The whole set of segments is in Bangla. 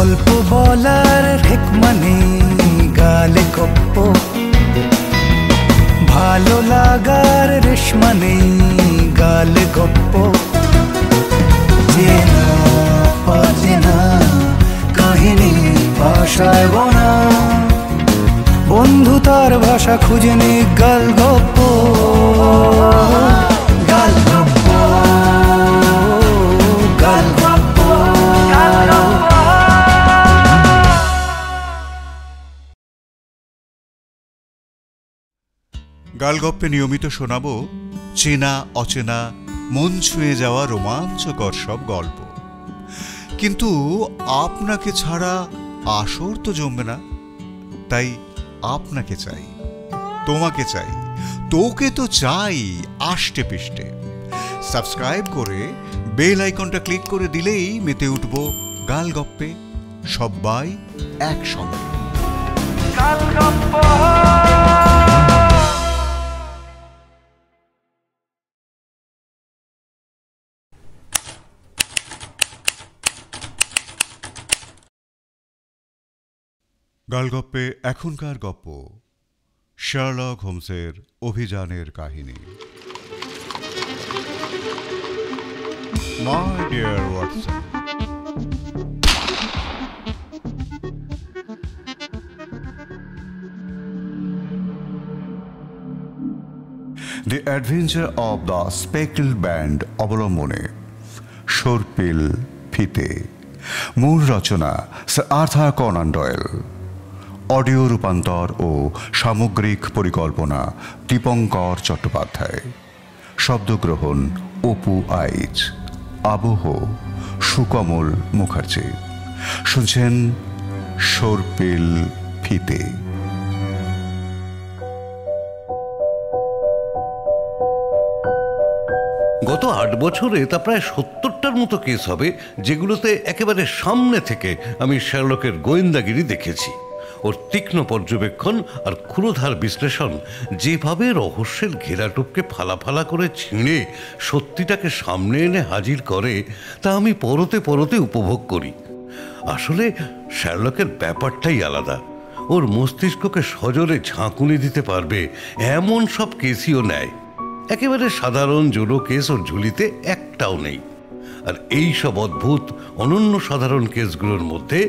গল্প বলার হেকমা নেই গালে গপ্প, ভালো লাগার রেশমা নেই গালে গপ্প। চেনা অচেনা কাহিনী ভাষায় বোনা, বন্ধু তার ভাষা খুঁজে নে গাল গপ্প। গাল গপ্প, গাল গপ্প। গালগপ্পে নিয়মিত শোনাবো চেনা অচেনা মন ছুঁয়ে যাওয়া রোমাঞ্চকর সব গল্প। কিন্তু আপনাকে ছাড়া আসর তো জমবে না, তাই আপনাকে চাই, তোমাকে চাই, তোকে তো চাই আষ্টে পিষ্টে। সাবস্ক্রাইব করে বেল আইকনটা ক্লিক করে দিলেই মেতে উঠব গালগপ্পে, সবাই একসঙ্গে। গালগপ্প। গালগপ্পে এখনকার গপ্প শার্লক হোমসের অভিযানের কাহিনী। My dear Watson, the adventure of the speckled band অবলম্বনে সর্পিল ফিতে। মূল রচনা sir Arthur Conan Doyle. Audio রূপান্তর ও সামগ্রিক পরিকল্পনা দীপঙ্কর চট্টোপাধ্যায়। শব্দগ্রহণ অপু আইচ। আবহ সুকমল মুখার্জি। শুনছেন সর্পিল ফিতে। গত 8 বছরে তা প্রায় 70টার মতো কেস হবে, যেগুলোতে একেবারে সামনে থেকে আমি শার্লকের গোয়েন্দাগিরি দেখেছি। ওর তীক্ষ্ণ পর্যবেক্ষণ আর ক্ষুরোধার বিশ্লেষণ যেভাবে রহস্যের ঘেরাটোপকে ফালা ফালা করে ছিঁড়ে সত্যিটাকে সামনে এনে হাজির করে, তা আমি পরতে পরতে উপভোগ করি। আসলে শার্লকের ব্যাপারটাই আলাদা। ওর মস্তিষ্ককে সজোরে ঝাঁকুনি দিতে পারবে এমন সব কেসিও নেয়। একেবারে সাধারণ জোড়ো কেস ওর ঝুলিতে একটাও নেই। আর এই সব অদ্ভুত অনন্য সাধারণ কেসগুলোর মধ্যে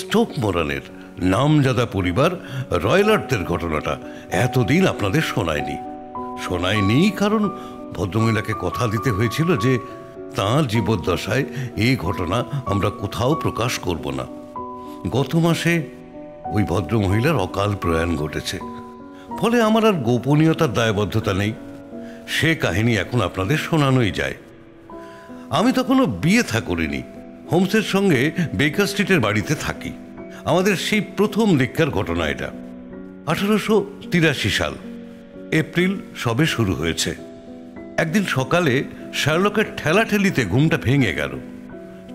স্টোক মোরানের নামজাদা পরিবার রয়লারদের ঘটনাটা এতদিন আপনাদের শোনায়নি কারণ ভদ্রমহিলাকে কথা দিতে হয়েছিল যে তাঁর জীবদ্দশায় এই ঘটনা আমরা কোথাও প্রকাশ করব না। গত মাসে ওই ভদ্রমহিলার অকাল প্রয়াণ ঘটেছে, ফলে আমার আর গোপনীয়তার দায়বদ্ধতা নেই। সে কাহিনী এখন আপনাদের শোনানোই যায়। আমি তখনও বিয়ে করিনি, হোমসের সঙ্গে বেকার স্ট্রিটের বাড়িতে থাকি। আমাদের সেই প্রথম দিককার ঘটনা এটা। 1883 সাল, এপ্রিল সবে শুরু হয়েছে। একদিন সকালে শার্লকের ঠেলাঠেলিতে ঘুমটা ভেঙে গেল।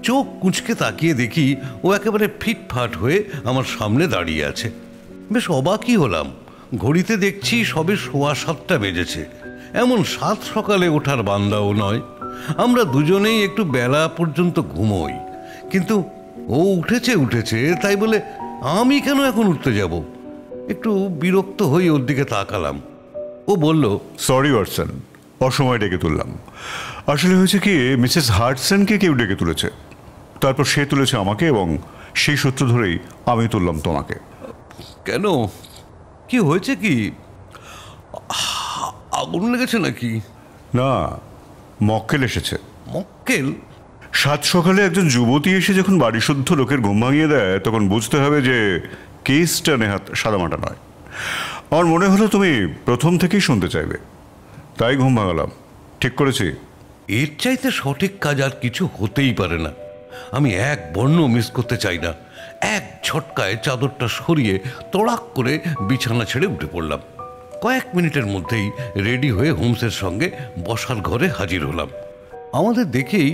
চোখ কুঁচকে তাকিয়ে দেখি ও একেবারে ফিটফাট হয়ে আমার সামনে দাঁড়িয়ে আছে। বেশ অবাকই হলাম। ঘড়িতে দেখছি সবে 7:15 বেজেছে। এমন 7 সকালে ওঠার বান্দাও নয়। আমরা দুজনেই একটু বেলা পর্যন্ত ঘুমোই, কিন্তু ও উঠেছে তাই বলে আমি কেন এখন উঠতে যাব? একটু বিরক্ত হয়ে ওর দিকে তাকালাম। ও বলল, সরি ওয়াটসন, অসময় ডেকে তুললাম। আসলে হয়েছে কি, মিসেস হার্টসনকে কেউ ডেকে তুলেছে, তারপর সে তুলেছে আমাকে, এবং সেই সূত্র ধরেই আমি তুললাম তোমাকে। কেন, কি হয়েছে? কি আগুন লেগেছে নাকি? না, মক্কেল এসেছে। মক্কেল? 7 সকালে একজন যুবতী এসে যখন বাড়ি শুদ্ধ লোকের ঘুম ভাঙিয়ে দেয়, তখন বুঝতে হবে যে কেসটা নেহাত সাদামাটা নয়। আমার মনে হলো তুমি প্রথম থেকেই শুনতে চাইবে, তাই ঘুম ভাঙালাম। ঠিক করেছি? এর চাইতে সঠিক কাজ আর কিছু হতেই পারে না। আমি এক বর্ণ মিস করতে চাই না। এক ঝটকায় চাদরটা সরিয়ে তড়াক করে বিছানা ছেড়ে উঠে পড়লাম। কয়েক মিনিটের মধ্যেই রেডি হয়ে হোমসের সঙ্গে বসার ঘরে হাজির হলাম। আমাদের দেখেই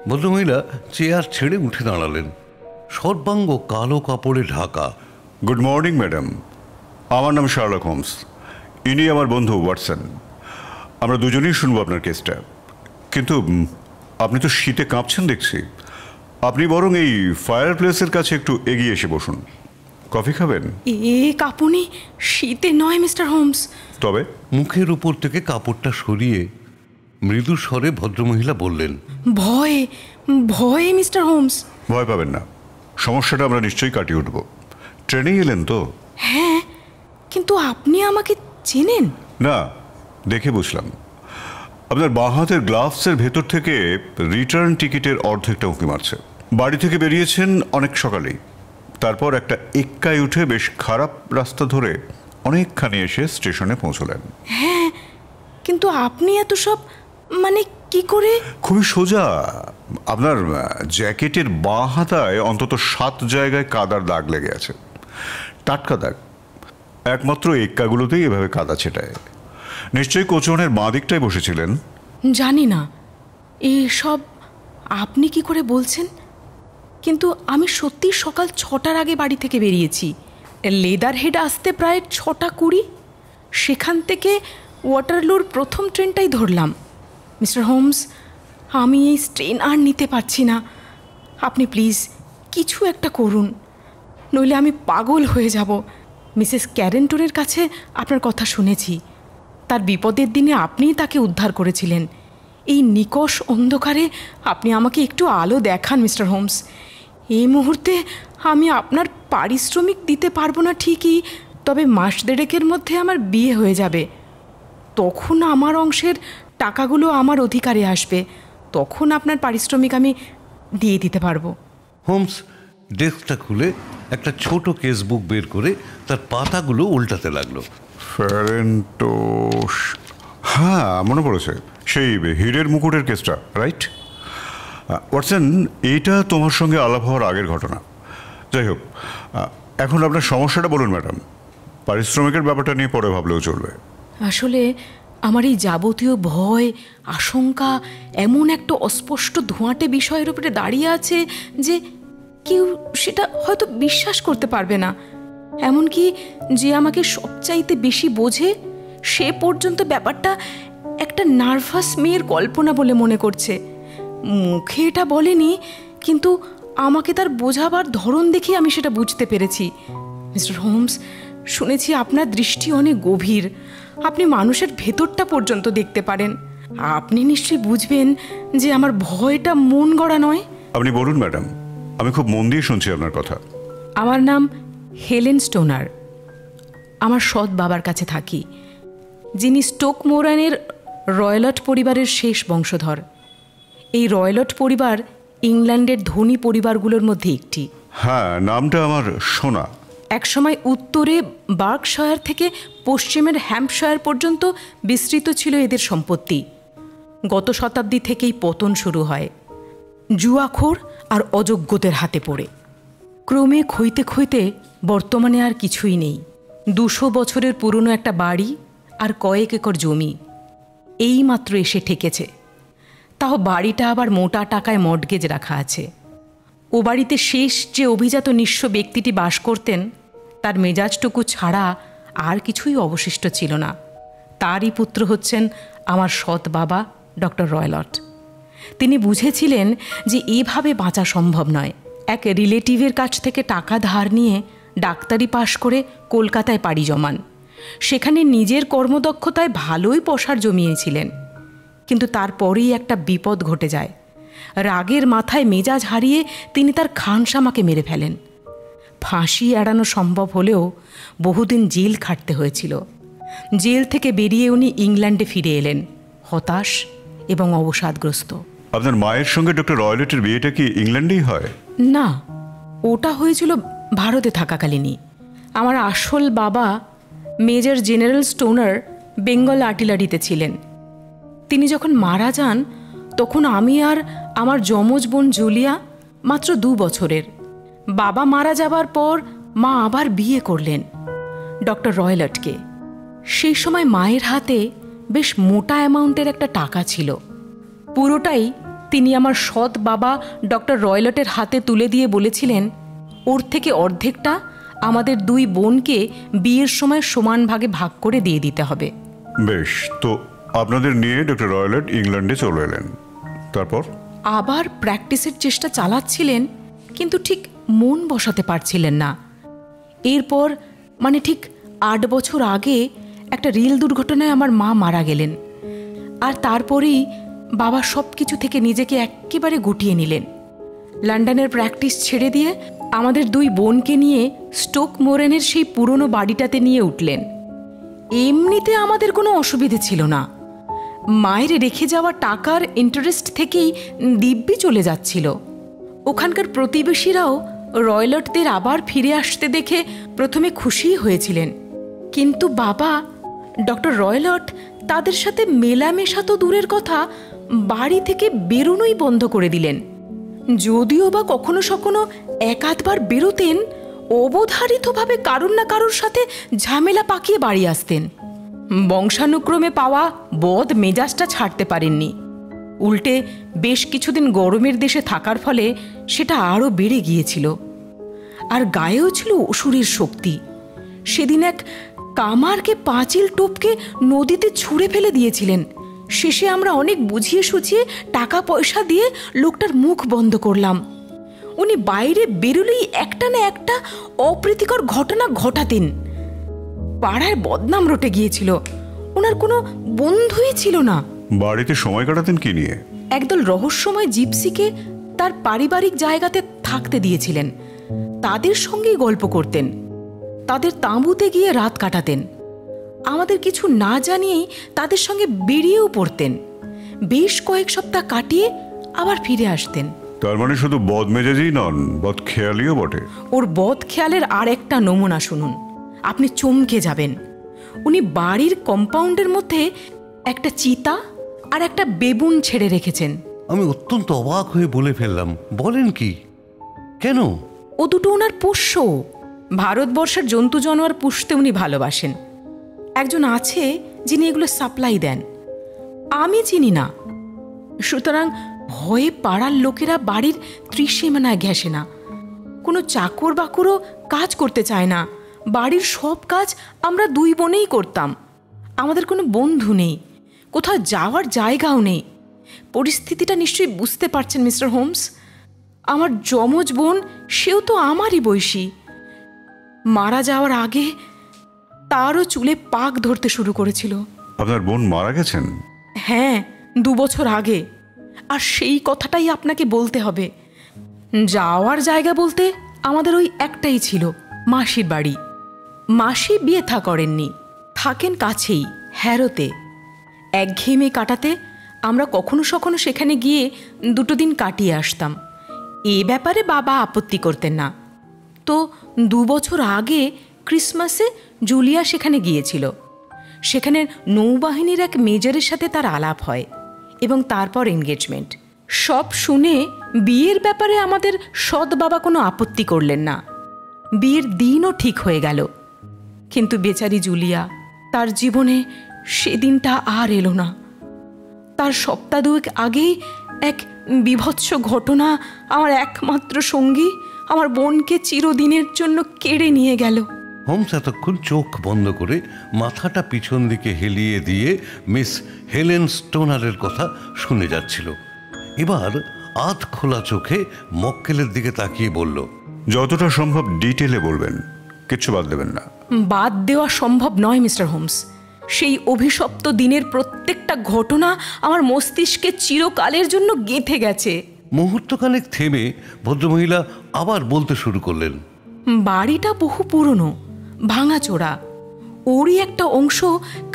ভদ্রমহিলা চেয়ার ছেড়ে উঠে দাঁড়ালেন, সর্বাঙ্গ কালো কাপড়ে ঢাকা। গুড মর্নিং ম্যাডাম, আমার নাম শার্লক হোমস, ইনি আমার বন্ধু ওয়াটসন। আমরা দুজনেই শুনবো আপনার কেসটা। কিন্তু আপনি তো শীতে কাঁপছেন দেখছি, আপনি বরং এই ফায়ার প্লেসের কাছে একটু এগিয়ে এসে বসুন। কফি খাবেন? কাপুনি শীতে নয় মিস্টার হোমস। তবে মুখের উপর থেকে কাপড়টা সরিয়ে মৃদু স্বরে ভদ্রমহিলা বললেন, ভয়ে ভয়ে মিস্টার হোমস। ভয় পাবেন না, সমস্যাটা আমরা নিশ্চয়ই কাটিয়ে উঠব। ট্রেনেই এলেন তো? হ্যাঁ, কিন্তু আপনি আমাকে চেনেন? না, দেখে বুঝলাম। আপনার বাঁ হাতের গ্লাভসের ভেতর থেকে রিটার্ন টিকিটের অর্ধেকটা উঁকি মারছে। বাড়ি থেকে বেরিয়েছেন অনেক সকালেই, তারপর একটা এক্কায় উঠে বেশ খারাপ রাস্তা ধরে অনেকখানি এসে স্টেশনে পৌঁছলেন। হ্যাঁ, কিন্তু আপনি এত সব মানে কি করে? খুবই সোজা। আপনার জ্যাকেটের বাঁ হাতায় অন্তত 7 জায়গায় কাদার দাগ লেগে আছে, টাটকা দাগ। একমাত্র এক্কাগুলোতেই এভাবে কাদা ছেটায়। নিশ্চয়ই কোচনের বাঁ দিকটায় বসেছিলেন। জানি না এসব আপনি কি করে বলছেন, কিন্তু আমি সত্যি সকাল 6টার আগে বাড়ি থেকে বেরিয়েছি। লেদার হেড আসতে প্রায় 6:20। সেখান থেকে ওয়াটারলুর প্রথম ট্রেনটাই ধরলাম। মিস্টার হোমস, আমি এই ট্রেন আর নিতে পারছি না। আপনি প্লিজ কিছু একটা করুন, নইলে আমি পাগল হয়ে যাব। মিসেস ক্যারেন্টনের কাছে আপনার কথা শুনেছি। তার বিপদের দিনে আপনিই তাকে উদ্ধার করেছিলেন। এই নিকষ অন্ধকারে আপনি আমাকে একটু আলো দেখান মিস্টার হোমস। এই মুহূর্তে আমি আপনার পারিশ্রমিক দিতে পারবো না ঠিকই, তবে মাস দেড়েকের মধ্যে আমার বিয়ে হয়ে যাবে। তখন আমার অংশের টাকাগুলো আমার অধিকারে আসবে। তখন আপনার পারিশ্রমিক আমি দিয়ে দিতে পারবো। হোমস ডেস্কটা খুলে একটা ছোট কেস বুক বের করে তার পাতাগুলো উল্টাতে লাগলো। ফেরেন্টোস, হ্যাঁ মনে পড়েছে, সেই হীরের মুকুটের কেসটা, রাইট? ওয়াটসন, এইটা তোমার সঙ্গে আলাপ হওয়ার আগের ঘটনা। যাই হোক, এখন আপনার সমস্যাটা বলুন ম্যাডাম। পারিশ্রমিকের ব্যাপারটা নিয়ে পরে ভাবলেও চলবে। আসলে আমার এই যাবতীয় ভয়, আশঙ্কা এমন একটা অস্পষ্ট ধোঁয়াটে বিষয়ের উপরে দাঁড়িয়ে আছে যে কেউ সেটা হয়তো বিশ্বাস করতে পারবে না। এমনকি যে আমাকে সবচাইতে বেশি বোঝে সে পর্যন্ত ব্যাপারটা একটা নার্ভাস মেয়ের কল্পনা বলে মনে করছে। মুখে এটা বলেনি, কিন্তু আমাকে তার বোঝাবার ধরন দেখে আমি সেটা বুঝতে পেরেছি। মিস্টার হোমস, শুনেছি আপনার দৃষ্টি অনেক গভীর। আপনি মানুষের ভেতরটা পর্যন্ত দেখতে পারেন। আপনি নিশ্চয়ই বুঝবেন যে আমার ভয়টা মন গড়া নয়। আপনি বলুন ম্যাডাম, আমি খুব মন দিয়ে শুনছি আপনার কথা। আমার নাম হেলেন স্টোনার। আমার সৎ বাবার কাছে থাকি, যিনি স্টোক মোরানের রয়লট পরিবারের শেষ বংশধর। এই রয়লট পরিবার ইংল্যান্ডের ধনী পরিবারগুলোর মধ্যে একটি। হ্যাঁ, নামটা আমার শোনা। একসময় উত্তরে বার্কশায়ার থেকে পশ্চিমের হ্যাম্পশায়ার পর্যন্ত বিস্তৃত ছিল এদের সম্পত্তি। গত শতাব্দী থেকেই পতন শুরু হয়, জুয়াখোর আর অযোগ্যদের হাতে পড়ে। ক্রমে ক্ষইতে ক্ষইতে বর্তমানে আর কিছুই নেই। 200 বছরের পুরনো একটা বাড়ি আর কয়েক একর জমি এইমাত্র এসে ঠেকেছে। তাও বাড়িটা আবার মোটা টাকায় মর্টগেজ রাখা আছে। ও বাড়িতে শেষ যে অভিজাত নিঃস্ব ব্যক্তিটি বাস করতেন, তার মেজাজটুকু ছাড়া আর কিছুই অবশিষ্ট ছিল না। তারই পুত্র হচ্ছেন আমার সৎ বাবা ডক্টর রয়লট। তিনি বুঝেছিলেন যে এভাবে বাঁচা সম্ভব নয়। এক রিলেটিভের কাছ থেকে টাকা ধার নিয়ে ডাক্তারি পাশ করে কলকাতায় পাড়ি জমান। সেখানে নিজের কর্মদক্ষতায় ভালোই পসার জমিয়েছিলেন, কিন্তু তারপরেই একটা বিপদ ঘটে যায়। রাগের মাথায় মেজাজ হারিয়ে তিনি তার খানসামাকে মেরে ফেলেন। ফাঁসি এড়ানো সম্ভব হলেও বহুদিন জেল খাটতে হয়েছিল। জেল থেকে বেরিয়ে উনি ইংল্যান্ডে ফিরে এলেন, হতাশ এবং অবসাদগ্রস্ত। আপনার মায়ের সঙ্গে ডক্টর রয়লটের বিয়েটা কি ইংল্যান্ডেই হয়? না, ওটা হয়েছিল ভারতে থাকাকালীনই। আমার আসল বাবা মেজর জেনারেল স্টোনার বেঙ্গল আর্টিলারিতে ছিলেন। তিনি যখন মারা যান তখন আমি আর আমার যমজ বোন জুলিয়া মাত্র 2 বছরের। বাবা মারা যাবার পর মা আবার বিয়ে করলেন ডক্টর রয়লটকে। সেই সময় মায়ের হাতে বেশ মোটা অ্যামাউন্টের একটা টাকা ছিল। পুরোটাই তিনি আমার সৎ বাবা ডক্টর রয়লটের হাতে তুলে দিয়ে বলেছিলেন, ওর থেকে অর্ধেকটা আমাদের 2 বোনকে বিয়ের সময় সমান ভাগে ভাগ করে দিয়ে দিতে হবে। বেশ, তো আপনাদের নিয়ে ডক্টর রয়লট ইংল্যান্ডে চলে এলেন। তারপর আবার প্র্যাকটিসের চেষ্টা চালাচ্ছিলেন, কিন্তু ঠিক মন বসাতে পারছিলেন না। এরপর মানে ঠিক 8 বছর আগে একটা রেল দুর্ঘটনায় আমার মা মারা গেলেন। আর তারপরেই বাবা সব কিছু থেকে নিজেকে একেবারে গুটিয়ে নিলেন। লন্ডনের প্র্যাকটিস ছেড়ে দিয়ে আমাদের 2 বোনকে নিয়ে স্টোক মোরেনের সেই পুরনো বাড়িটাতে নিয়ে উঠলেন। এমনিতে আমাদের কোনো অসুবিধে ছিল না। মায়ের রেখে যাওয়া টাকার ইন্টারেস্ট থেকেই দিব্যি চলে যাচ্ছিল। ওখানকার প্রতিবেশীরাও রয়লটদের আবার ফিরে আসতে দেখে প্রথমে খুশিই হয়েছিলেন, কিন্তু বাবা ডক্টর রয়লট তাদের সাথে মেলামেশা তো দূরের কথা, বাড়ি থেকে বেরোনোই বন্ধ করে দিলেন। যদিও বা কখনো সখনো 1-8বার বেরোতেন, অবধারিতভাবে কারোর না কারোর সাথে ঝামেলা পাকিয়ে বাড়ি আসতেন। বংশানুক্রমে পাওয়া বদ মেজাজটা ছাড়তে পারেননি। উল্টে বেশ কিছুদিন গরমের দেশে থাকার ফলে সেটা আরও বেড়ে গিয়েছিল। আর গায়েও ছিল অসুরের শক্তি। সেদিন এক কামারকে পাঁচিল টপকে নদীতে ছুঁড়ে ফেলে দিয়েছিলেন। শেষে আমরা অনেক বুঝিয়ে সুঝিয়ে টাকা পয়সা দিয়ে লোকটার মুখ বন্ধ করলাম। উনি বাইরে বেরোলেই একটা না একটা অপ্রীতিকর ঘটনা ঘটাতেন। পাড়ায় বদনাম রটে গিয়েছিল। ওনার কোনো বন্ধুই ছিল না। বাড়িতে সময় কাটাতেন কি নিয়ে? একদল রহস্যময় জিপসিকে তার পারিবারিক জায়গাতে থাকতে দিয়েছিলেন। তাদের সঙ্গেই গল্প করতেন, তাদের তাঁবুতে গিয়ে রাত কাটাতেন। আমাদের কিছু না জানিয়েই তাদের সঙ্গে বেরিয়েও পড়তেন। বেশ কয়েক সপ্তাহ কাটিয়ে আবার ফিরে আসতেন। তার মানে শুধু বদমেজাজই নন, বদখেয়ালিও বটে। ওর বদখেয়ালের আর একটা নমুনা শুনুন, আপনি চমকে যাবেন। উনি বাড়ির কম্পাউন্ডের মধ্যে একটা চিতা আর একটা বেবুন ছেড়ে রেখেছেন। আমি অত্যন্ত অবাক হয়ে বলে ফেললাম, বলেন কি? কেন? ও দুটো ওনার পোষ্য। ভারতবর্ষের জন্তু জানোয়ার পুষতে উনি ভালোবাসেন। একজন আছে যিনি এগুলো সাপ্লাই দেন, আমি চিনি না। সুতরাং ভয়ে পাড়ার লোকেরা বাড়ির ত্রিসীমানায় ঘেঁষে না। কোনো চাকর বাকরও কাজ করতে চায় না। বাড়ির সব কাজ আমরা 2 বোনেই করতাম। আমাদের কোনো বন্ধু নেই, কোথাও যাওয়ার জায়গাও নেই। পরিস্থিতিটা নিশ্চয়ই বুঝতে পারছেন মিস্টার হোমস। আমার যমজ বোন, সেও তো আমারই বয়সী। মারা যাওয়ার আগে তারও চুলে পাক ধরতে শুরু করেছিল। আপনার বোন মারা গেছেন? হ্যাঁ, 2 বছর আগে। আর সেই কথাটাই আপনাকে বলতে হবে। যাওয়ার জায়গা বলতে আমাদের ওই একটাই ছিল, মাসির বাড়ি। মাসি বিয়ে থা করেননি, থাকেন কাছেই, হ্যারোতে। একঘেয়েমে কাটাতে আমরা কখনো সখনো সেখানে গিয়ে 2 দিন কাটিয়ে আসতাম। এ ব্যাপারে বাবা আপত্তি করতেন না। তো 2 বছর আগে ক্রিসমাসে জুলিয়া সেখানে গিয়েছিল। সেখানে নৌবাহিনীর এক মেজরের সাথে তার আলাপ হয় এবং তারপর এনগেজমেন্ট। সব শুনে বিয়ের ব্যাপারে আমাদের সৎ বাবা কোনো আপত্তি করলেন না। বিয়ের দিনও ঠিক হয়ে গেল। কিন্তু বেচারি জুলিয়া, তার জীবনে সেদিনটা আর এলো না। তার সপ্তাহ 2 আগেই এক বিভৎস ঘটনা আমার একমাত্র সঙ্গী, আমার বোনকে চিরদিনের জন্য কেড়ে নিয়ে গেল। হোমস এতক্ষণ চোখ বন্ধ করে মাথাটা পিছন দিকে হেলিয়ে দিয়ে মিস হেলেন স্টোনারের কথা শুনে যাচ্ছিল। এবার আধ খোলা চোখে মক্কেলের দিকে তাকিয়ে বলল, যতটা সম্ভব ডিটেলে বলবেন, কিচ্ছু বাদ দেবেন না। বাদ দেওয়া সম্ভব নয় মিস্টার হোমস। সেই অভিশপ্ত দিনের প্রত্যেকটা ঘটনা আমার মস্তিষ্কে চিরকালের জন্য গেঁথে গেছে। মুহূর্তখানেক থেমে ভদ্রমহিলা আবার বলতে শুরু করলেন, বাড়িটা বহু পুরনো, ভাঙাচোরা। ওরই একটা অংশ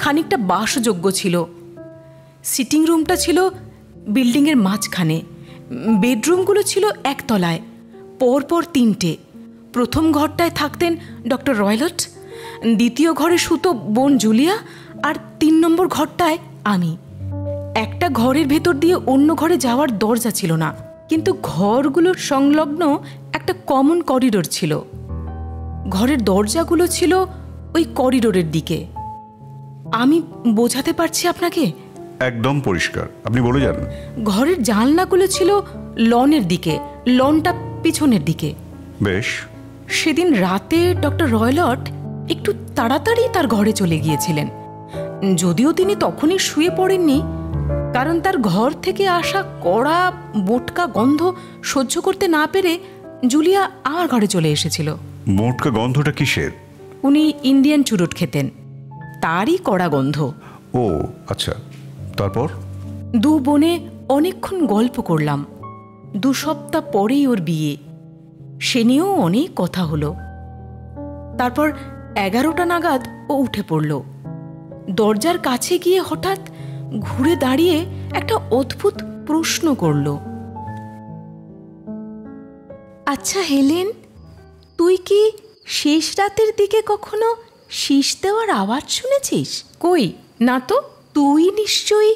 খানিকটা বাসযোগ্য ছিল। সিটিং রুমটা ছিল বিল্ডিংয়ের মাঝখানে। বেডরুমগুলো ছিল একতলায়, পরপর 3টে। প্রথম ঘরটায় থাকতেন ডক্টর রয়লট, দ্বিতীয় ঘরে শুতো বোন জুলিয়া, আর 3 নম্বর ঘরটায় আমি। একটা ঘরের ভেতর দিয়ে অন্য ঘরে যাওয়ার দরজা ছিল না, কিন্তু ঘরগুলোর সংলগ্ন একটা কমন করিডোর ছিল। ঘরের দরজাগুলো ছিল ওই করিডোরের দিকে। আমি বোঝাতে পারছি আপনাকে? একদম পরিষ্কার, আপনি বলে যান। ঘরের জানলাগুলো ছিল লনের দিকে, লনটা পিছনের দিকে। বেশ। সেদিন রাতে ডক্টর রয়লট একটু তাড়াতাড়ি তার ঘরে চলে গিয়েছিলেন। যদিও তিনি তখনই শুয়ে পড়েননি, কারণ তার ঘর থেকে আসা কড়া বোটকা গন্ধ সহ্য করতে না পেরে জুলিয়া আমার ঘরে চলে এসেছিল। মোটকা গন্ধটা কিসের? উনি ইন্ডিয়ান চুরুট খেতেন, তারই কড়া গন্ধ। ও আচ্ছা, তারপর? দু বোনে অনেকক্ষণ গল্প করলাম। 2 সপ্তাহ পরেই ওর বিয়ে, সে নিয়েও অনেক কথা হলো। তারপর 11টা নাগাদ ও উঠে পড়ল। দরজার কাছে গিয়ে হঠাৎ ঘুরে দাঁড়িয়ে একটা অদ্ভুত প্রশ্ন করল। আচ্ছা হেলেন, তুই কি শেষ রাতের দিকে কখনো শীষ দেওয়ার আওয়াজ শুনেছিস? কই না তো। তুই নিশ্চয়ই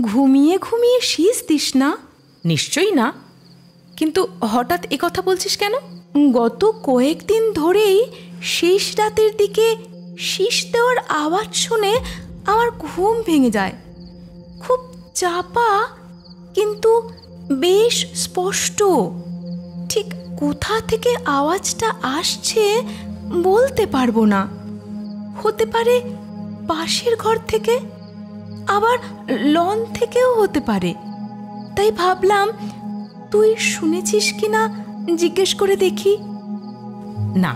ঘুমিয়ে ঘুমিয়ে শীষ দিস না? নিশ্চয়ই না। কিন্তু হঠাৎ এ কথা বলছিস কেন? গত কয়েকদিন ধরেই শেষ রাতের দিকে শীষ দেওয়ার আওয়াজ শুনে আমার ঘুম ভেঙে যায়। খুব চাপা কিন্তু বেশ স্পষ্ট। ঠিক কোথা থেকে আওয়াজটা আসছে বলতে পারবো না। হতে পারে পাশের ঘর থেকে, আবার লন থেকেও হতে পারে। তাই ভাবলাম তুই শুনেছিস কিনা জিজ্ঞেস করে দেখি। না,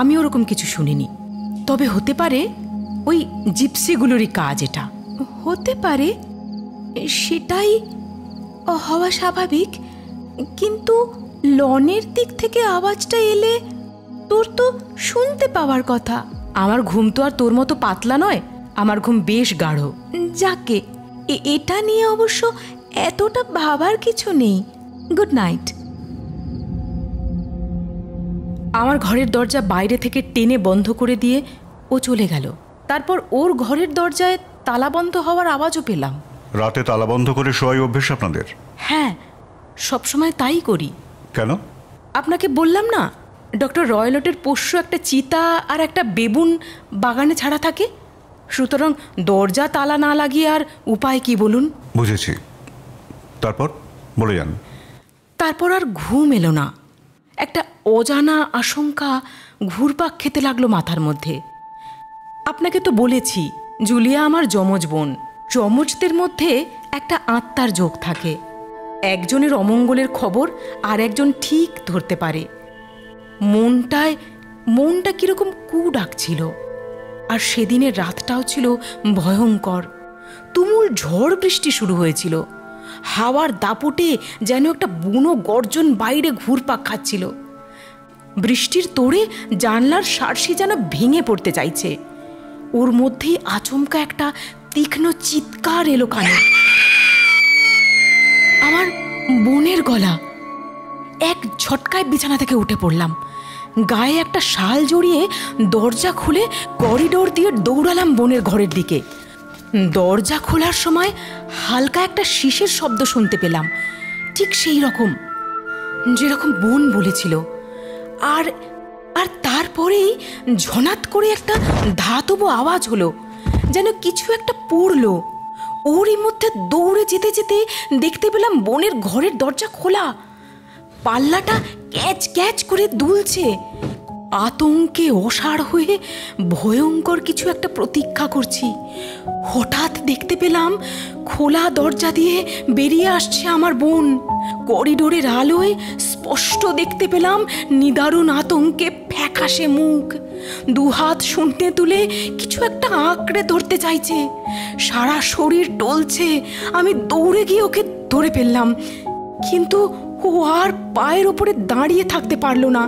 আমি ওরকম কিছু শুনিনি। তবে হতে পারে ওই জিপসিগুলোরই কাজ এটা। হতে পারে, সেটাই হওয়া স্বাভাবিক। কিন্তু লনের দিক থেকে আওয়াজটা এলে তোর তো শুনতে পাওয়ার কথা। আমার ঘুম তো আর তোর মতো পাতলা নয়, আমার ঘুম বেশ গাঢ়। যাকে এটা নিয়ে অবশ্য এতটা ভাবার কিছু নেই। Good night. আমার ঘরের দরজা বাইরে থেকে টেনে বন্ধ করে দিয়ে ও চলে গেল। তারপর ওর ঘরের দরজায় তালা বন্ধ হওয়ার আওয়াজও পেলাম। রাতে তালা বন্ধ করে শোয়াই অভ্যেস আপনাদের? হ্যাঁ, সবসময় তাই করি। কেন? আপনাকে বললাম না, ডক্টর রয়লটের পোষ্য একটা চিতা আর একটা বেবুন বাগানে ছাড়া থাকে। সুতরাং দরজা তালা না লাগিয়ে আর উপায় কি বলুন? বুঝেছি। তারপর বলে যান। তারপর আর ঘুম এলো না। একটা অজানা আশঙ্কা ঘুরপাক খেতে লাগলো মাথার মধ্যে। আপনাকে তো বলেছি জুলিয়া আমার যমজ বোন। যমজদের মধ্যে একটা আত্মার যোগ থাকে। একজনের অমঙ্গলের খবর আর একজন ঠিক ধরতে পারে। মনটা কিরকম কু ডাকছিল। আর সেদিনের রাতটাও ছিল ভয়ঙ্কর। তুমুল ঝড় বৃষ্টি শুরু হয়েছিল। হাওয়ার দাপটে যেন একটা বুনো গর্জন বাইরে ঘুরপাক খাচ্ছিল। বৃষ্টির তোড়ে জানলার শার্সি যেন ভেঙে পড়তে চাইছে। ওর মধ্যেই আচমকা একটা তীক্ষ্ণ চিৎকার এলো কানে। আমার বোনের গলা। এক ঝটকায় বিছানা থেকে উঠে পড়লাম। গায়ে একটা শাল জড়িয়ে দরজা খুলে করিডোর দিয়ে দৌড়ালাম বোনের ঘরের দিকে। দরজা খোলার সময় হালকা একটা শীষের শব্দ শুনতে পেলাম, ঠিক সেই রকম যেরকম বোন বলেছিল। আর আর তারপরেই ঝনাত করে একটা ধাতব আওয়াজ হলো, যেন কিছু একটা পড়লো। ওরই মধ্যে দৌড়ে যেতে যেতে দেখতে পেলাম বোনের ঘরের দরজা খোলা। পাল্লাটা ক্যাচ ক্যাচ করে দুলছে। আতঙ্কে অসাড় হয়ে ভয়ঙ্কর কিছু একটা প্রতীক্ষা করছি। হঠাৎ দেখতে পেলাম খোলা দরজা দিয়ে বেরিয়ে আসছে আমার বোন। করিডোরের আলোয় স্পষ্ট দেখতে পেলাম নিদারুণ আতঙ্কে ফ্যাকাশে মুখ। 2 হাত শূন্যে তুলে কিছু একটা আঁকড়ে ধরতে চাইছে। সারা শরীর টলছে। আমি দৌড়ে গিয়ে ওকে ধরে ফেললাম, কিন্তু ও আর পায়ের ওপরে দাঁড়িয়ে থাকতে পারল না,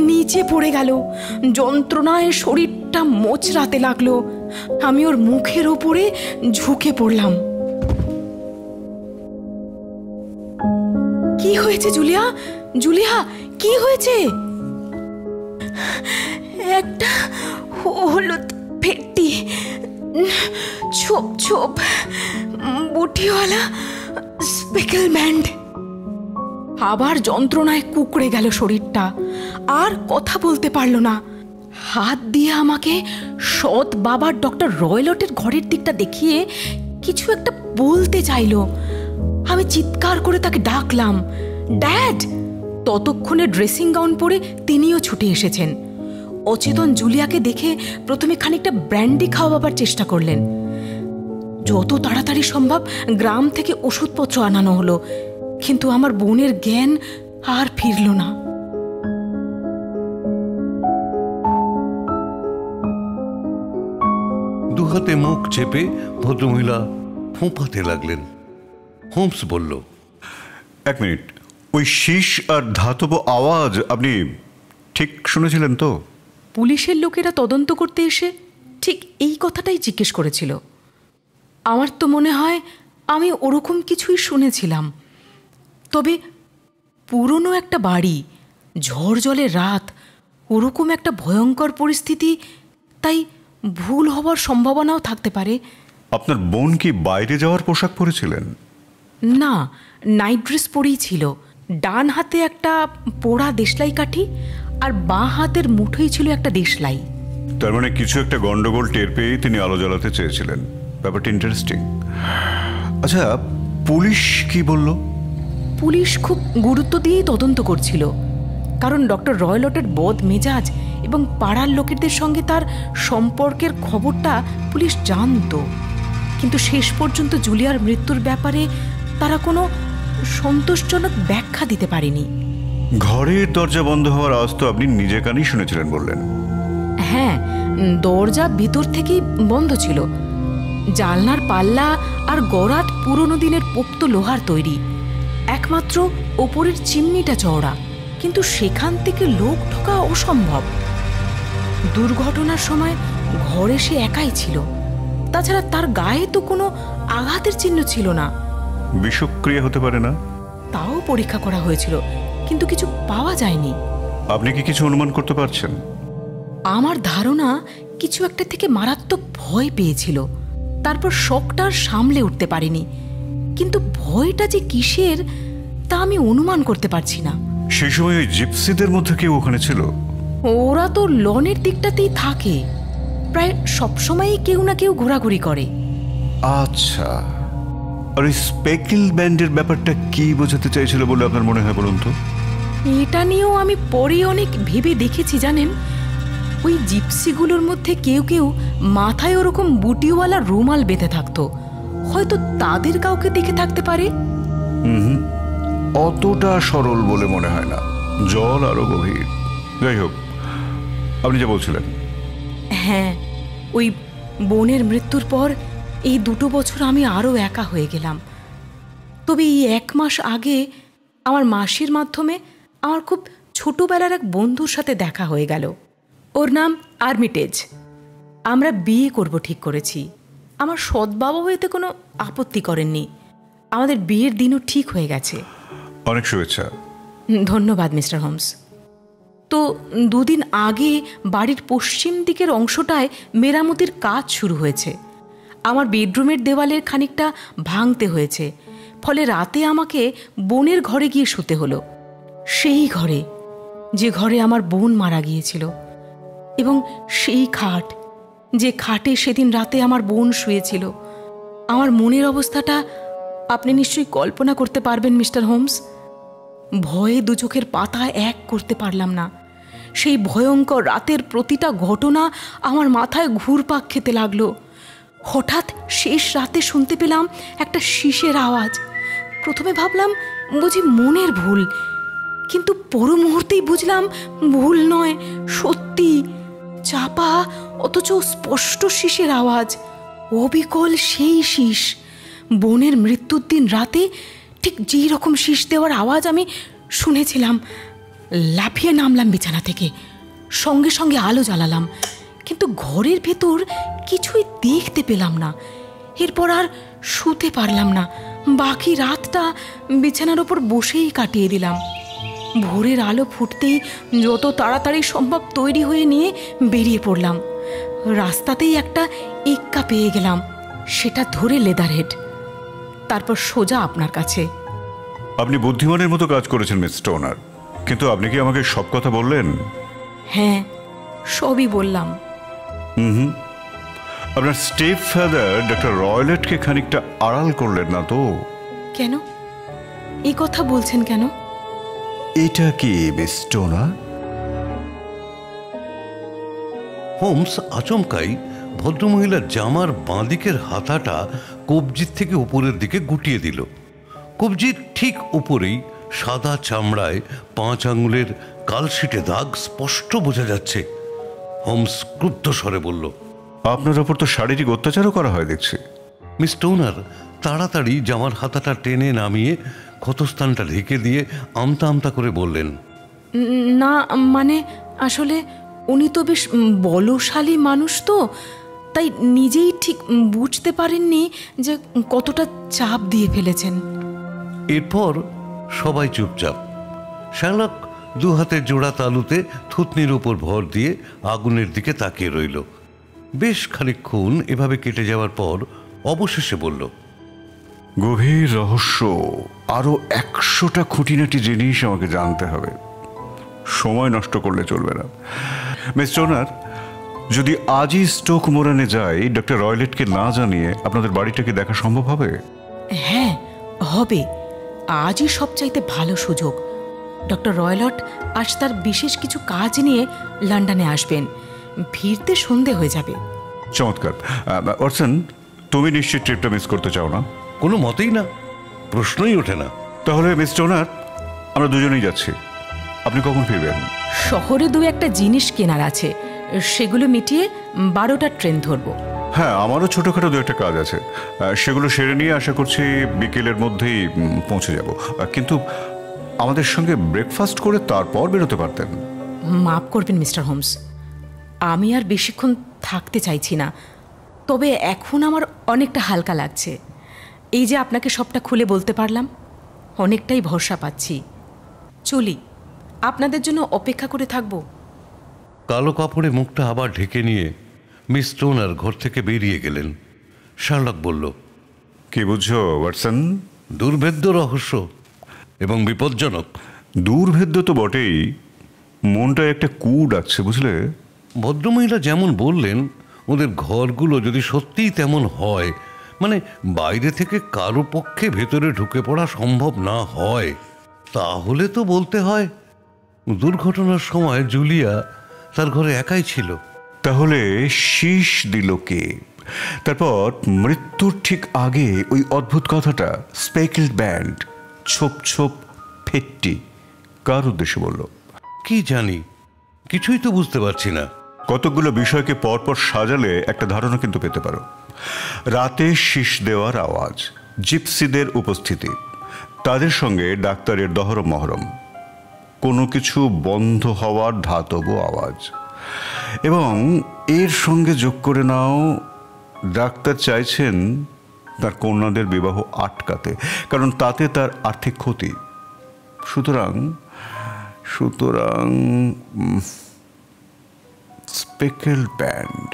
নিচে পড়ে গেল। যন্ত্রণায় শরীরটা মোচড়াতে লাগলো। আমি ওর মুখের ওপরে ঝুঁকে পড়লাম। কি হয়েছে জুলিয়া? জুলিয়া, কি হয়েছে? একটা হলুদ ফেট্টি, ছোপ ছোপ বুটিওয়ালা স্পেকল ব্যান্ড। আবার যন্ত্রণায় কুকড়ে গেল শরীরটা। আর কথা বলতে পারল না। হাত দিয়ে আমাকে সৎ বাবার ডক্টর রয়লটের ঘরের দিকটা দেখিয়ে কিছু একটা বলতে চাইল। আমি চিৎকার করে তাকে ডাকলাম, ড্যাড। ততক্ষণে ড্রেসিং গাউন পরে তিনিও ছুটে এসেছেন। অচেতন জুলিয়াকে দেখে প্রথমে খানিকটা ব্র্যান্ডি খাওয়াবার চেষ্টা করলেন। যত তাড়াতাড়ি সম্ভব গ্রাম থেকে ওষুধপত্র আনানো হলো, কিন্তু আমার বোনের জ্ঞান আর ফিরল না। দুহাতে মুখ চেপে ভদ্রমহিলা ফোঁপাতে লাগলেন। হোমস বলল, 1 মিনিট, ওই শীষ আর ধাতব আওয়াজ আপনি ঠিক শুনেছিলেন তো? পুলিশের লোকেরা তদন্ত করতে এসে ঠিক এই কথাটাই জিজ্ঞেস করেছিল। আমার তো মনে হয় আমি ওরকম কিছুই শুনেছিলাম। তবে পুরনো একটা বাড়ি, ঝড় জলের রাত, ওরকম একটা ভয়ঙ্কর পরিস্থিতি, তাই ভুল হবার সম্ভাবনাও থাকতে পারে। আপনার বোন কি বাইরে যাওয়ার পোশাক পরেছিলেন? না, নাইট ড্রেস পরেই ছিল। ডান হাতে একটা পোড়া দেশলাই কাঠি আর বাঁ হাতের মুঠোই ছিল একটা দেশলাই। তার মানে কিছু একটা গন্ডগোল টের পেয়ে তিনি আলো জ্বালাতে চেয়েছিলেন। ব্যাপারটা ইন্টারেস্টিং। আচ্ছা, পুলিশ কি বলল? পুলিশ খুব গুরুত্ব দিয়েই তদন্ত করছিল, কারণ ডক্টর রয়লটের বদ মেজাজ এবং পাড়ার লোকেদের সঙ্গে তার সম্পর্কের খবরটা পুলিশ জানতো। কিন্তু শেষ পর্যন্ত জুলিয়ার মৃত্যুর ব্যাপারে তারা কোনো সন্তোষজনক ব্যাখ্যা দিতে পারেনি। ঘরের দরজা বন্ধ হওয়ার আওয়াজ তো আপনি নিজে কানেই শুনেছিলেন বললেন। হ্যাঁ, দরজা ভিতর থেকেই বন্ধ ছিল। জানলার পাল্লা আর গরাত পুরনো দিনের পোক্ত লোহার তৈরি। একমাত্র ওপরের চিমনিটা চওড়া, কিন্তু সেখান থেকে লোক ঢোকা অসম্ভব। দুর্ঘটনার সময় ঘরে সে একাই ছিল। তাছাড়া তার গায়ে তো কোনো আঘাতের চিহ্ন ছিল না। বিষক্রিয়া হতে পারে না? তাও পরীক্ষা করা হয়েছিল, কিন্তু কিছু পাওয়া যায়নি। আপনি কি কিছু অনুমান করতে পারছেন? আমার ধারণা কিছু একটা থেকে মারাত্মক ভয় পেয়েছিল, তারপর শকটা আর সামলে উঠতে পারেনি। কিন্তু ভয়টা যে কিসের তা আমি অনুমান করতে পারছি না। সেই সময় ওই জিপসিদের মধ্যে কেউ ওখানে ছিল? ওরা তো লনের দিকটাতেই থাকে, প্রায় সবসময়ই কেউ না কেউ ঘোরাঘুরি করে। আচ্ছা, আর ওই স্পেকল ব্যান্ডের ব্যাপারটা কি বোঝাতে চাইছিল বলে আপনার মনে হয় বলুন তো? এটা নিয়েও আমি পরে অনেক ভেবে দেখেছি জানেন। ওই জিপসিগুলোর মধ্যে কেউ কেউ মাথায় ওরকম বুটিওয়ালা রুমাল বেঁধে থাকতো, হয়তো তাদের কাউকে দেখে থাকতে পারে। অতটা সরল বলে মনে হয় না, জল আরো গভীর। যাই হোক, আপনি যা বলছিলেন। হ্যাঁ, ওই বোনের মৃত্যুর পর এই 2 বছর আমি আরও একা হয়ে গেলাম। তবে এই 1 মাস আগে আমার মাসির মাধ্যমে আমার খুব ছোটবেলার এক বন্ধুর সাথে দেখা হয়ে গেল। ওর নাম আর্মিটেজ। আমরা বিয়ে করব ঠিক করেছি। আমার সৎ বাবাও এতে কোনো আপত্তি করেননি। আমাদের বিয়ের দিনও ঠিক হয়ে গেছে। অনেক শুভেচ্ছা। ধন্যবাদ মিস্টার হোমস। তো 2 দিন আগে বাড়ির পশ্চিম দিকের অংশটায় মেরামতির কাজ শুরু হয়েছে। আমার বেডরুমের দেওয়ালের খানিকটা ভাঙতে হয়েছে, ফলে রাতে আমাকে বোনের ঘরে গিয়ে শুতে হলো। সেই ঘরে, যে ঘরে আমার বোন মারা গিয়েছিল, এবং সেই খাট, যে খাটে সেদিন রাতে আমার বোন শুয়েছিল। আমার মনের অবস্থাটা আপনি নিশ্চয়ই কল্পনা করতে পারবেন মিস্টার হোমস। ভয়ে 2 চোখের পাতা এক করতে পারলাম না। সেই ভয়ঙ্কর রাতের প্রতিটা ঘটনা আমার মাথায় ঘুরপাক খেতে লাগলো। হঠাৎ শেষ রাতে শুনতে পেলাম একটা শীষের আওয়াজ। প্রথমে ভাবলাম বুঝি মনের ভুল, কিন্তু পর মুহূর্তেই বুঝলাম ভুল নয়, সত্যি। চাপা অথচ স্পষ্ট শীষের আওয়াজ, অবিকল সেই শীষ। বোনের মৃত্যুর দিন রাতে ঠিক যেই রকম শীষ দেওয়ার আওয়াজ আমি শুনেছিলাম। লাফিয়ে নামলাম বিছানা থেকে, সঙ্গে সঙ্গে আলো জ্বালালাম, কিন্তু ঘরের ভেতর কিছুই দেখতে পেলাম না। এরপর আর শুতে পারলাম না। বাকি রাতটা বিছানার ওপর বসেই কাটিয়ে দিলাম। ভোরের আলো ফুটতেই যত তাড়াতাড়ি সম্ভব তৈরি হয়ে নিয়ে বেরিয়ে পড়লাম। রাস্তাতেই একটা এক্কা পেয়ে গেলাম, সেটা ধরে লেদারহেড, তারপর সোজা আপনার কাছে। আপনি বুদ্ধিমানের মতো কাজ করেছেন মিস স্টোনার, কিন্তু আপনি কি আমাকে সব কথা বললেন? হ্যাঁ, সবই বললাম। আপনার স্টেপ ফাদার ডক্টর রয়লেটকে খানিকটা আড়াল করলেন না তো? কেন এই কথা বলছেন কেন? এটা কি মিস স্টোনার? হোমস আচমকাই ভদ্রমহিলার জামার বাঁদিকের হাতাটা কবজির থেকে উপরের দিকে গুটিয়ে দিল। কবজির ঠিক উপরেই সাদা চামড়ায় 5 আঙুলের কালশিটে দাগ স্পষ্ট বোঝা যাচ্ছে। হোমস ক্রুদ্ধ স্বরে বলল, আপনার ওপর তো শারীরিক অত্যাচারও করা হয় দেখছি। মিস টোনার তাড়াতাড়ি জামার হাতাটা টেনে নামিয়ে ক্ষতস্থানটা ঢেকে দিয়ে আমতা আমতা করে বললেন, না মানে আসলে উনি তো বেশ বলশালী মানুষ, তো তাই নিজেই ঠিক বুঝতে পারেননি যে কতটা চাপ দিয়ে ফেলেছেন। এরপর সবাই চুপচাপ। শার্লক 2 হাতের জোড়া তালুতে থুতনির উপর ভর দিয়ে আগুনের দিকে তাকিয়ে রইল। বেশ খানিকক্ষণ এভাবে কেটে যাওয়ার পর অবশেষে বলল, গভীর রহস্য, আরো 100টা খুঁটিনাটি জিনিস আমাকে জানতে হবে। সময় নষ্ট করলে চলবে না। মিস টোনার, যদি আজই স্টোক মোরানে যাই, ডক্টর রয়লেটকে না জানিয়ে আপনাদের বাড়িটাকে দেখা সম্ভব হবে? হ্যাঁ হবে, আজই সবচাইতে ভালো সুযোগ। ডক্টর রয়লট আজ তার বিশেষ কিছু কাজ নিয়ে লন্ডনে আসবেন, ফিরতে সন্ধে হয়ে যাবে। চমৎকার। ওয়াটসন, তুমি নিশ্চিত ট্রিপটা মিস করতে চাও না? কোনো মতেই না, প্রশ্নই ওঠে না। তাহলে মিস টোনার, আমরা দুজনেই যাচ্ছি। আপনি কখন ফিরবেন? শহরে 2-1টা জিনিস কেনার আছে, সেগুলো মিটিয়ে 12টার ট্রেন ধরবো। হ্যাঁ, আমারও ছোটোখাটো 2-1টা কাজ আছে, সেগুলো সেরে নিয়ে আশা করছি বিকেলের মধ্যেই পৌঁছে যাব। কিন্তু আমাদের সঙ্গে ব্রেকফাস্ট করে তারপর বেরোতে পারতেন। মাফ করবেন মিস্টার হোমস, আমি আর বেশিক্ষণ থাকতে চাইছি না, তবে এখন আমার অনেকটা হালকা লাগছে। এই যে আপনাকে সবটা খুলে বলতে পারলাম, অনেকটাই ভরসা পাচ্ছি। চলি, আপনাদের জন্য অপেক্ষা করে থাকবো। কালো কাপড়ে মুখটা আবার ঢেকে নিয়ে মিস টোনার ঘর থেকে বেরিয়ে গেলেন। শার্লক বলল, কি বুঝছো ওয়াটসন? দুর্ভেদ্য রহস্য এবং বিপজ্জনক। দুর্ভেদ্য তো বটেই, মনটায় একটা কু ডাকছে, বুঝলে? ভদ্রমহিলা যেমন বললেন, ওদের ঘরগুলো যদি সত্যিই তেমন হয়, মানে বাইরে থেকে কারো পক্ষে ভেতরে ঢুকে পড়া সম্ভব না হয়, তাহলে তো বলতে হয় দুর্ঘটনার সময় জুলিয়া তার ঘরে একাই ছিল। তাহলে শীষ দিল কে? তারপর মৃত্যুর ঠিক আগে ওই অদ্ভুত কথাটা স্পেকেলড ব্যান্ড, ছোপ ছোপ ফেটটি, কার উদ্দেশ্যে বলল? কি জানি, কিছুই তো বুঝতে পারছি না। কতগুলো বিষয়কে পরপর সাজালে একটা ধারণা কিন্তু পেতে পারো। রাতে শীষ দেওয়ার আওয়াজ, জিপসিদের উপস্থিতি, তাদের সঙ্গে ডাক্তারের দহরম মহরম, কোনো কিছু বন্ধ হওয়ার ধাতব আওয়াজ, এবং এর সঙ্গে যোগ করে নাও ডাক্তার চাইছেন তার কন্যাদের বিবাহ আটকাতে, কারণ তাতে তার আর্থিক ক্ষতি। সুতরাং সুতরাং স্পেকেল ব্যান্ড।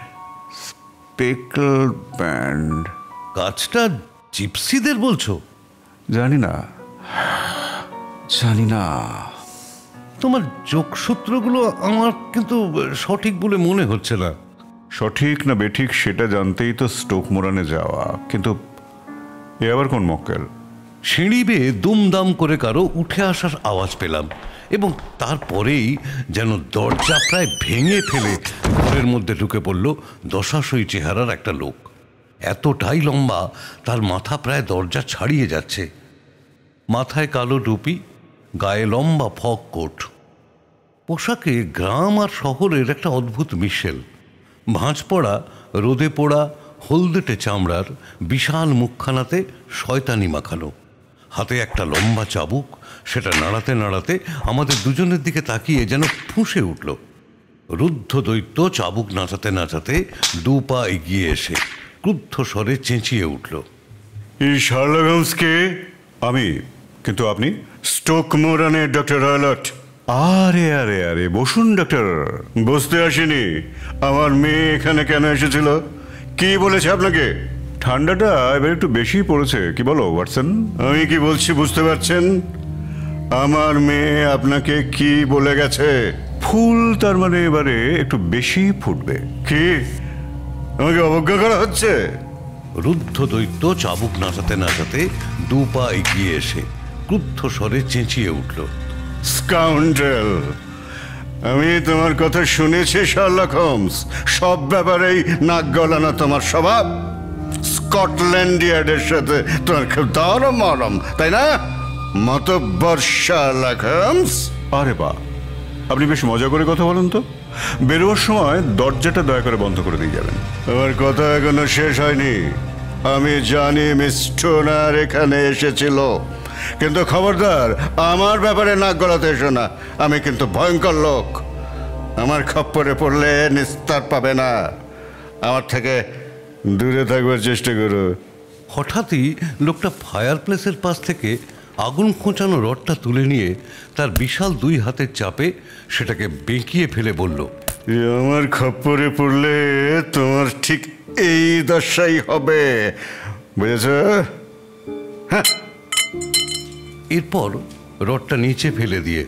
কাজটা জিপসিদের বলছো? জানি না। তোমার যোগসূত্রগুলো আমার কিন্তু সঠিক বলে মনে হচ্ছে না। সঠিক না বেঠিক সেটা জানতেই তো স্টোক মোরানে যাওয়া, কিন্তু এ আবার কোন মক্কেল? সিঁড়ি বেয়ে দুমদাম করে কারো উঠে আসার আওয়াজ পেলাম, এবং তারপরেই যেন দরজা প্রায় ভেঙে ফেলে ঘরের মধ্যে ঢুকে পড়ল দশাশই চেহারার একটা লোক। এতটাই লম্বা, তার মাথা প্রায় দরজা ছাড়িয়ে যাচ্ছে। মাথায় কালো টুপি, গায়ে লম্বা ফক কোট, পোশাকে গ্রাম আর শহরের একটা অদ্ভুত মিশেল। ভাঁজ পড়া, রোদে পোড়া, হলদেটে চামড়ার বিশাল মুখখানাতে শয়তানি মাখানো, হাতে একটা লম্বা চাবুক, সেটা নাড়াতে নাড়াতে আমাদের দুজনের দিকে তাকিয়ে যেন ফুঁসে উঠল। রুদ্ধ দৈত্য চাবুক নাচাতে নাচাতে 2 পা এগিয়ে এসে ক্রুদ্ধ স্বরে চেঁচিয়ে উঠল, এই শার্লক হোমসকে আমি। কিন্তু আপনি? স্টোক মোরানের ডক্টর রয়লট। আরে আরে আরে, বসুন ডক্টর। বসতে আসেনি, আমার মেয়ে এখানে কেন এসেছিল? কি বলেছে আপনাকে? ঠান্ডাটা এবার একটু বেশি পড়েছে, কি বলো ওয়াটসন? আমি কি বলছি বুঝতে পারছেন? আমার মেয়ে আপনাকে কি বলে গেছে? ফুল তার মানে এবারে একটু বেশি ফুটবে। কি আমাকে অবজ্ঞা করা হচ্ছে? রুদ্ধ দৈত্য চাবুক নাচাতে নাচাতে 2 পা এগিয়ে এসে ক্রুদ্ধ স্বরে চেঁচিয়ে উঠল, স্কাউন্ড্রেল! আমি তোমার কথা শুনেছি শার্লক হোমস, সব ব্যাপারেই নাক গলানো তোমার স্বভাব। স্কটল্যান্ড ইয়ার্ডের সাথে তোমার খুব দরম মরম, তাই না মাতব্বর শার্লক হোমস? আরে বাহ, আপনি বেশ মজা করে কথা বলেন তো। বেরোবার সময় দরজাটা দয়া করে বন্ধ করে দিয়ে যাবেন। আমার কথা এখনো শেষ হয়নি। আমি জানি মিস স্টোনার এখানে এসেছিল, কিন্তু খবরদার আমার ব্যাপারে নাক গলাতে এসো না। আমি কিন্তু ভয়ঙ্কর লোক, আমার খপ্পরে পড়লে নিস্তার পাবে না। আমার থেকে দূরে থাকবার চেষ্টা করো। হঠাৎই লোকটা ফায়ার প্লেসের পাশ থেকে আগুন খোঁচানো রডটা তুলে নিয়ে তার বিশাল 2 হাতের চাপে সেটাকে বেঁকিয়ে ফেলে বলল, আমার খপ্পরে পড়লে তোমার ঠিক এই দশাই হবে, বুঝেছ? হ্যাঁ। এরপর রডটা নিচে ফেলে দিয়ে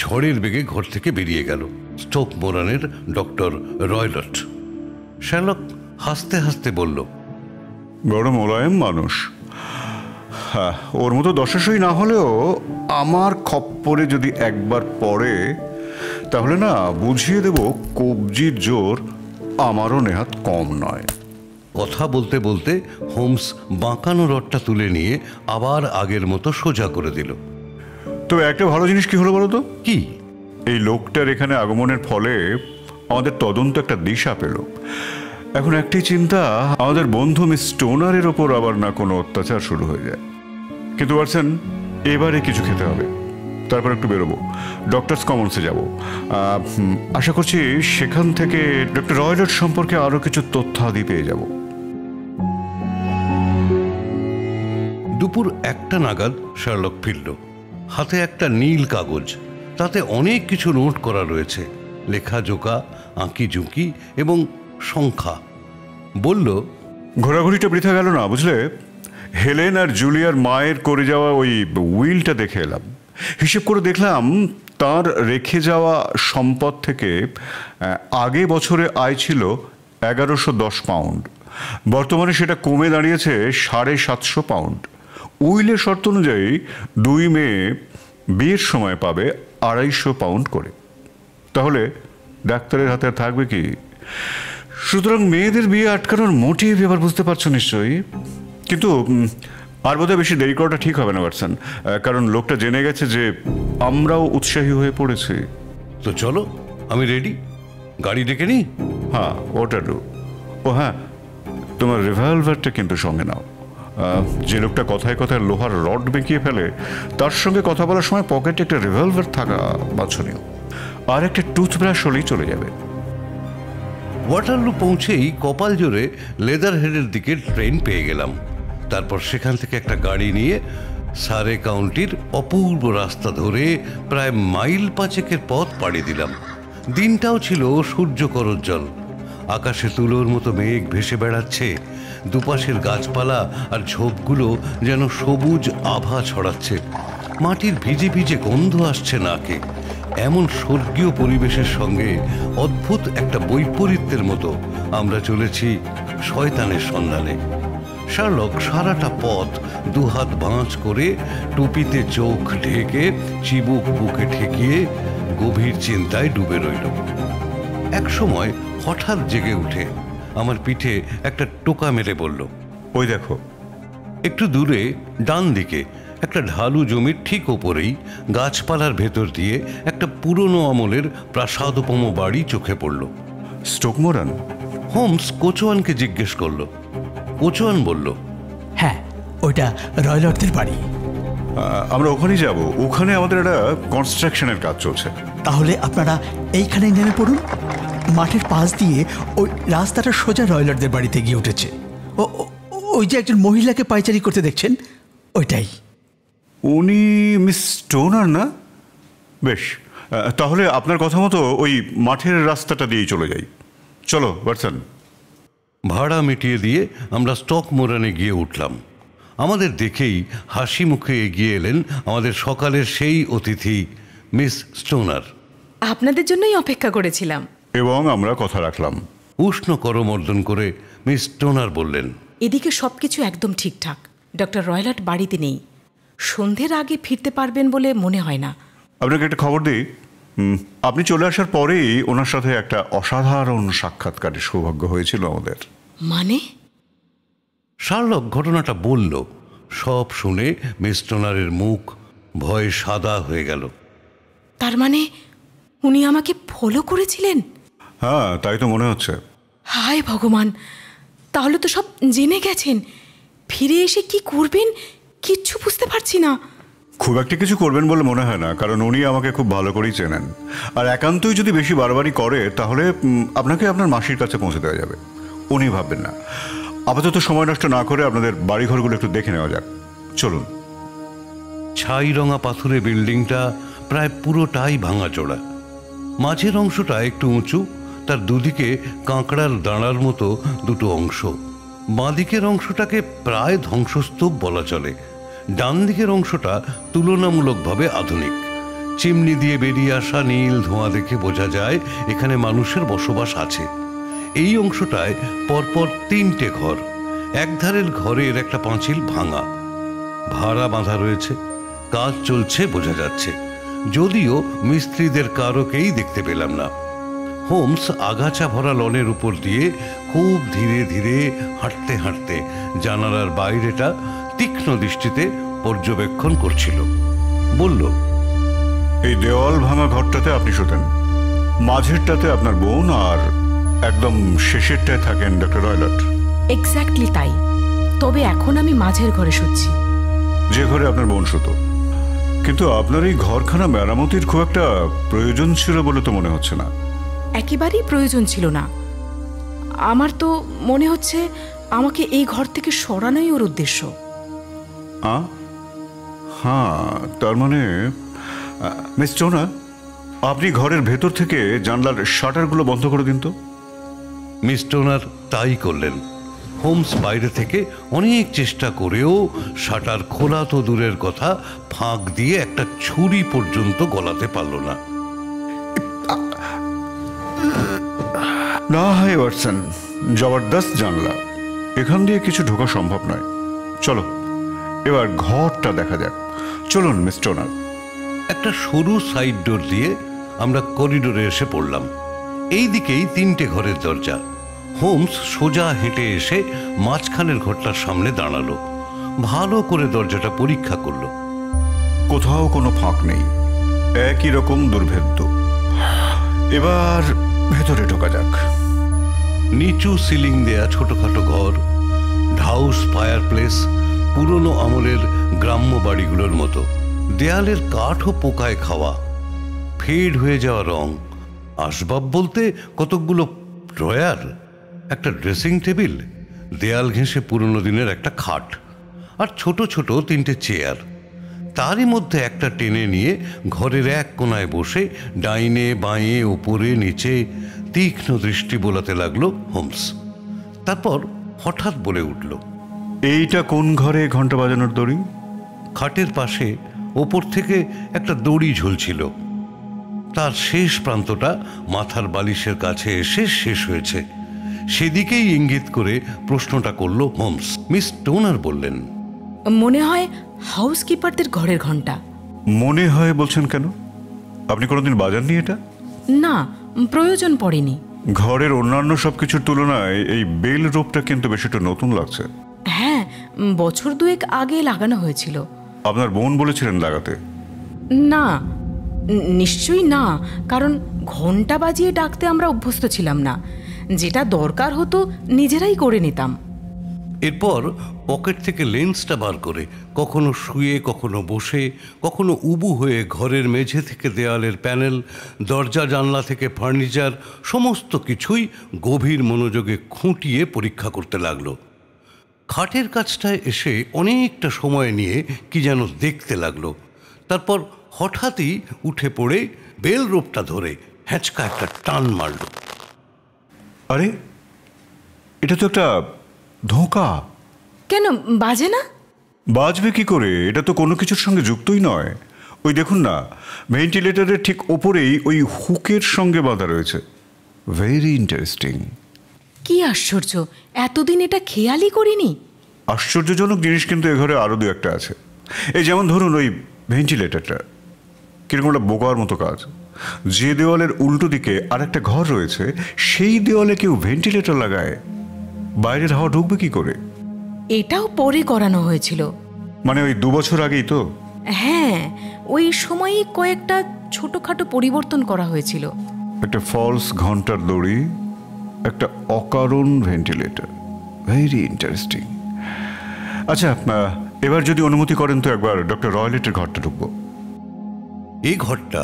ঝড়ের বেগে ঘর থেকে বেরিয়ে গেল স্টোক মোরানের ডক্টর রয়লট। শার্লক হাসতে হাসতে বলল, বড় মোলায়েম মানুষ। হ্যাঁ, ওর মতো দশাশই না হলেও আমার খপ্পরে যদি একবার পড়ে তাহলে না বুঝিয়ে দেব কবজির জোর আমারও নেহাত কম নয়। কথা বলতে বলতে হোমস বাঁকানো রডটা তুলে নিয়ে আবার আগের মতো সোজা করে দিল। তবে একটা ভালো জিনিস কি হলো বলো তো? কি? এই লোকটার এখানে আগমনের ফলে আমাদের তদন্ত একটা দিশা পেল। এখন একটি চিন্তা, আমাদের বন্ধু মিস স্টোনারের ওপর আবার না কোনো অত্যাচার শুরু হয়ে যায়। কিন্তু ওয়াটসন, এবারে কিছু খেতে হবে, তারপর একটু বেরোবো, ডক্টরস কমন্সে যাব। আশা করছি সেখান থেকে ডক্টর রয়লট সম্পর্কে আরো কিছু তথ্যাদি পেয়ে যাব। দুপুর 1টা নাগাদ শার্লক ফিরল, হাতে একটা নীল কাগজ। তাতে অনেক কিছু নোট করা রয়েছে, লেখাজোকা, আঁকি ঝুঁকি এবং সংখ্যা। বলল, ঘোরাঘুরিটা বৃথা গেল না, বুঝলে? হেলেন আর জুলিয়ার মায়ের করে যাওয়া ওই উইলটা দেখে এলাম। হিসেব করে দেখলাম তার রেখে যাওয়া সম্পদ থেকে আগে বছরে আয় ছিল 1110 পাউন্ড। বর্তমানে সেটা কমে দাঁড়িয়েছে 750 পাউন্ড। উইলের শর্ত অনুযায়ী 2 মেয়ে বিয়ের সময় পাবে 250 পাউন্ড করে। তাহলে ডাক্তারের হাতে আর থাকবে কি? সুতরাং মেয়েদের বিয়ে আটকানোর মোটিভ এবার বুঝতে পারছো নিশ্চয়ই। কিন্তু আর বোধহয় বেশি দেরি করাটা ঠিক হবে না ওয়াটসন, কারণ লোকটা জেনে গেছে যে আমরাও উৎসাহী হয়ে পড়েছি। তো চলো, আমি রেডি, গাড়ি ডেকে নিই। হ্যাঁ, ওটা ডু। ও হ্যাঁ, তোমার রিভলভারটা কিন্তু সঙ্গে নাও। যে লোকটা কথায় কথায় লোহার রড বেঁকিয়ে ফেলে, তার সঙ্গে কথা বলার সময় পকেটে একটা রিভলভার থাকা বাঞ্ছনীয়। আর একটা টুথব্রাশ হলেই চলে যাবে। ওয়াটারলু পৌঁছেই কপাল জোরে লেদার হেডের দিকে ট্রেন পেয়ে গেলাম। তারপর সেখান থেকে একটা গাড়ি নিয়ে সারে কাউন্টির অপূর্ব রাস্তা ধরে প্রায় মাইল 5 পথ পাড়ি দিলাম। দিনটাও ছিল সূর্যকরোজ্জ্বল। আকাশে তুলোর মতো মেঘ ভেসে বেড়াচ্ছে, দুপাশের গাছপালা আর ঝোপগুলো যেন সবুজ আভা ছড়াচ্ছে। মাটির ভিজে ভিজে গন্ধ আসছে নাকে। এমন স্বর্গীয় পরিবেশের সঙ্গে অদ্ভুত একটা বৈপরীত্যের মতো আমরা চলেছি শয়তানের সন্ধানে। শার্লক সারাটা পথ 2 হাত বাঁচ করে টুপিতে চোখ ঢেকে চিবুক বুকে ঠেকিয়ে গভীর চিন্তায় ডুবে রইল। এক সময় হঠাৎ জেগে উঠে আমার পিঠে একটা টোকা মেরে বলল, ওই দেখো। একটু দূরে ডান দিকে একটা ঢালু জমির ঠিক ওপরেই গাছপালার ভেতর দিয়ে একটা পুরনো আমলের প্রাসাদোপম বাড়ি চোখে পড়ল। স্টোক মোরান? হোমস কোচোয়ানকে জিজ্ঞেস করল। কোচোয়ান বলল, হ্যাঁ, ওইটা রয়লটদের বাড়ি। আমরা ওখানেই যাব। ওখানে আমাদের একটা কনস্ট্রাকশনের কাজ চলছে। তাহলে আপনারা এইখানে নেমে পড়ুন। মাঠের পাশ দিয়ে ওই রাস্তাটা সোজা রয়লটদের বাড়িতে গিয়ে উঠেছে। ওই যে একজন মহিলাকে পায়চারি করতে দেখছেন, ওইটাই। উনি মিস স্টোনার না? বেশ, তাহলে আপনার কথা মতো ওই মাঠের রাস্তাটা দিয়েই চলে যাই। চলো ওয়াটসন। ভাড়া মিটিয়ে দিয়ে আমরা স্টক মোরানে গিয়ে উঠলাম। আমাদের দেখেই হাসি মুখে এগিয়ে এলেন আমাদের সকালের সেই অতিথি মিস স্টোনার। আপনাদের জন্যই অপেক্ষা করেছিলাম। এবং আমরা কথা রাখলাম। উষ্ণ করমর্দন করে মিস স্টোনার বললেন, এদিকে সবকিছু একদম ঠিকঠাক। ডক্টর রয়লট বাড়িতে নেই। সন্ধ্যের আগে ফিরতে পারবেন বলে মনে হয় না। আপনাকে একটা খবর দিই, আপনি চলে আসার পরেই ওনার সাথে একটা অসাধারণ সাক্ষাৎকারের সৌভাগ্য হয়েছিল আমাদের। মানে? শার্লক ঘটনাটা বলল। সব শুনে মিস টোনারের মুখ ভয়ে সাদা হয়ে গেল। তার মানে উনি আমাকে ফলো করেছিলেন? হ্যাঁ, তাই তো মনে হচ্ছে। হায় ভগবান, তাহলে তো সব জেনে গেছেন। ফিরে এসে কি করবেন কিচ্ছু বুঝতে পারছি না। খুব একটা কিছু করবেন বলে মনে হয় না, কারণ উনি আমাকে খুব ভালো করেই চেনেন। আর একান্তই যদি বেশি বারবারই করে তাহলে আপনাকে আপনার মাসির কাছে পৌঁছে দেওয়া যাবে। উনি ভাববেন না। আপাতত সময় নষ্ট না করে আপনাদের বাড়িঘরগুলো একটু দেখে নেওয়া যাক। চলুন। ছাই রঙা পাথুরে বিল্ডিংটা প্রায় পুরোটাই ভাঙাচোরা। মাঝের অংশটা একটু উঁচু, তার দুদিকে কাঁকড়ার দাঁড়ার মতো দুটো অংশ। বাঁদিকের অংশটাকে প্রায় ধ্বংসস্তূপ বলা চলে। ডান দিকের অংশটা তুলনামূলকভাবে আধুনিক। চিমনি দিয়ে বেরিয়ে আসা নীল ধোঁয়া দেখে বোঝা যায় এখানে মানুষের বসবাস আছে। এই অংশটায় পরপর 3টে ঘর। একধারের ঘরের একটা পাঁচিল ভাঙা, ভাড়া বাঁধা রয়েছে। কাজ চলছে বোঝা যাচ্ছে, যদিও মিস্ত্রিদের কারোকেই দেখতে পেলাম না। হোমস আগাছা ভরা লনের উপর দিয়ে খুব ধীরে ধীরে হাঁটতে হাঁটতে জানালার বাইরেটা তীক্ষ্ণ দৃষ্টিতে পর্যবেক্ষণ করছিল। বলল, এই দেওয়াল ভাঙা ঘরটাতে আপনি শুতেন, মাঝেরটাতে আপনার বোন, আর একদম শেষেরটায় থাকেন ডক্টর রয়লাট। এক্স্যাক্টলি তাই। তবে এখন আমি মাঝের ঘরে শুচ্ছি। যে ঘরে আপনার বোন শুতো। কিন্তু আপনার এই ঘরখানা মেরামতির খুব একটা প্রয়োজন ছিল বলে তো মনে হচ্ছে না। একেবারেই প্রয়োজন ছিল না। আমার তো মনে হচ্ছে আমাকে এই ঘর থেকে সরানোই ওর উদ্দেশ্য। হ্যাঁ, তার মানে মিস টোনা, আপনি ঘরের ভেতর থেকে জানলার শাটারগুলো বন্ধ করে দিন তো। মিস টোনার তাই করলেন। হোমস বাইরে থেকে অনেক চেষ্টা করেও শাটার খোলা তো দূরের কথা, ফাঁক দিয়ে একটা ছুরি পর্যন্ত গলাতে পারল না। না হয় ওয়াটসন, জবরদস্ত জানলা, এখান দিয়ে কিছু ঢোকা সম্ভব নয়। চলো এবার ঘরটা দেখা যাক। চলুন মিস টোনার। একটা সরু সাইড ডোর দিয়ে আমরা করিডোরে এসে পড়লাম। এই দিকেই 3টে ঘরের দরজা। হোমস সোজা হেঁটে এসে মাঝখানের ঘরটার সামনে দাঁড়ালো। ভালো করে দরজাটা পরীক্ষা করলো। কোথাও কোনো ফাঁক নেই, একই রকম দুর্ভেদ্য। এবার ভেতরে ঢোকা যাক। নিচু সিলিং দেয়া ছোটখাটো ঘর, ঢাউস ফায়ারপ্লেস, পুরনো আমলের গ্রাম্য বাড়িগুলোর মতো। দেয়ালের কাঠও পোকায় খাওয়া, ফেড হয়ে যাওয়া রং। আসবাব বলতে কতকগুলো ড্রয়ার, একটা ড্রেসিং টেবিল, দেয়াল ঘেঁষে পুরনো দিনের একটা খাট, আর ছোট ছোট 3টে চেয়ার। তারই মধ্যে একটা টেনে নিয়ে ঘরের এক কোনায় বসে ডাইনে বাঁয়ে উপরে নিচে তীক্ষ্ণ দৃষ্টি বোলাতে লাগলো হোমস। তারপর হঠাৎ বলে উঠল, এইটা কোন ঘরে ঘন্টা বাজানোর দড়ি? খাটের পাশে ওপর থেকে একটা দড়ি ঝুলছিল। তার শেষ প্রান্তটা মাথার বালিশের কাছে এসে শেষ হয়েছে। সেদিকেই ইঙ্গিত করে প্রশ্নটা করল হোমস। মিস টোনার বললেন, মনে হয় হাউসকিপারদের ঘরের ঘন্টা। মনে হয় বলছেন কেন? আপনি কোনোদিন বাজাননি এটা? না, প্রয়োজন পড়েনি। ঘরের অন্যান্য সবকিছুর তুলনায় এই বেল রোপটা কিন্তু বেশ একটু নতুন লাগছে। হ্যাঁ, বছর 2 আগে লাগানো হয়েছিল। আপনার বোন বলেছিলেন লাগাতে? না, নিশ্চয়ই না, কারণ ঘন্টা বাজিয়ে ডাকতে আমরা অভ্যস্ত ছিলাম না। যেটা দরকার হতো নিজেরাই করে নিতাম। এরপর পকেট থেকে লেন্সটা বার করে কখনো শুয়ে, কখনো বসে, কখনো উবু হয়ে ঘরের মেঝে থেকে দেয়ালের প্যানেল, দরজা জানলা থেকে ফার্নিচার, সমস্ত কিছুই গভীর মনোযোগে খুঁটিয়ে পরীক্ষা করতে লাগলো। খাটের কাছটায় এসে অনেকটা সময় নিয়ে কি যেন দেখতে লাগলো। তারপর হঠাৎই উঠে পড়ে বেল রোপটা ধরে হ্যাঁচকা একটা টান মারল। আরে, এটা তো একটা ধোঁকা। কেন বাজে না? বাজবে কি করে? এটা তো কোনো কিছুর সঙ্গে যুক্তই নয়। ওই দেখুন না, ভেন্টিলেটরের ঠিক ওপরেই ওই হুকের সঙ্গে বাঁধা রয়েছে। Very interesting. কি আশ্চর্য, এতদিন এটা খেয়ালই করিনি। আশ্চর্যজনক জিনিস কিন্তু এ ঘরে আরও 2-1টা আছে। এই যেমন ধরুন ওই ভেন্টিলেটরটা, কিরকম একটা বোকার মতো কাজ। যে দেওয়ালের উল্টো দিকে আরেকটা ঘর রয়েছে সেই দেওয়ালে কেউ ভেন্টিলেটর লাগায়, বাইরের হাওয়া ঢুকবে কি করে? এটাও পরে করানো হয়েছিল। মানে ওই 2 বছর আগেই তো? হ্যাঁ, ওই সময়ই কয়েকটা ছোটখাটো পরিবর্তন করা হয়েছিল। একটা ফলস ঘন্টার দড়ি, একটা অকারণ ভেন্টিলেটর। Very interesting. আচ্ছা, এবার যদি অনুমতি করেন তো একবার ডক্টর রয়লেটের ঘরটা ঢুকবো। এই ঘরটা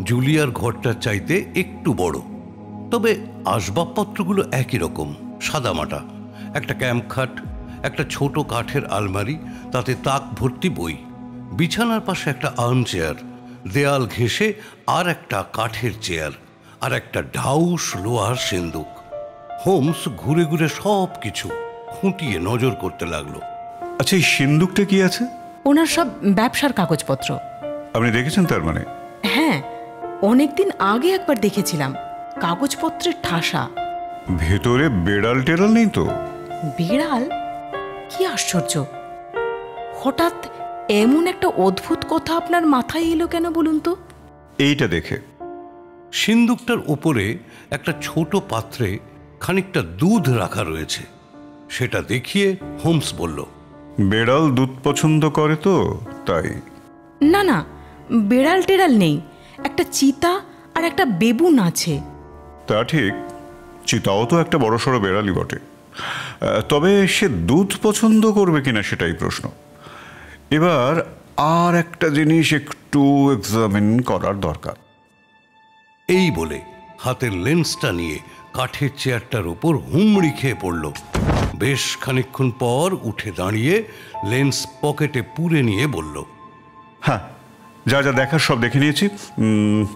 জুলিয়ার ঘরটার চাইতে একটু বড়, তবে আসবাবপত্রগুলো একই রকম, সাদামাটা। একটা ক্যাম্প খাট, একটা ছোট কাঠের আলমারি, তাতে তাক ভর্তি বই, বিছানার পাশে একটা আর্ম চেয়ার, দেয়াল ঘেঁষে আর একটা কাঠের চেয়ার, আর একটা ঢাউস লোহার সিন্দুক। হোমস ঘুরে ঘুরে সব কিছু খুঁটিয়ে নজর করতে লাগলো। আচ্ছা, এই সিন্দুকটা কি আছে? ওনার সব ব্যবসার কাগজপত্র। আপনি দেখেছেন তার মানে? হ্যাঁ, অনেকদিন আগে একবার দেখেছিলাম। কাগজপত্রের ঠাসা। ভেতরে বেড়াল টেড়াল নেই তো? বিড়াল? কি আশ্চর্য! হঠাৎ এমন একটা অদ্ভুত কথা আপনার মাথায় এলো কেন বলুন তো? এইটা দেখে। সিন্দুকটার ওপরে একটা ছোট পাত্রে খানিকটা দুধ রাখা রয়েছে। সেটা দেখিয়ে হোমস বলল, বেড়াল দুধ পছন্দ করে তো তাই। না না, বেড়াল টেড়াল নেই, একটা চিতা আর একটা বেবুন আছে। তা ঠিক, চিতাও তো একটা বড়সড় বেড়ালই বটে। তবে সে দুধ পছন্দ করবে কিনা সেটাই প্রশ্ন। এবার আর একটা জিনিস একটু এক্সামিন করার দরকার। এই বলে হাতের লেন্সটা নিয়ে কাঠের চেয়ারটার উপর হুমড়ি খেয়ে পড়ল। বেশ খানিকক্ষণ পর উঠে দাঁড়িয়ে লেন্স পকেটে পুরে নিয়ে বলল, হ্যাঁ, যা যা দেখার সব দেখে নিয়েছি,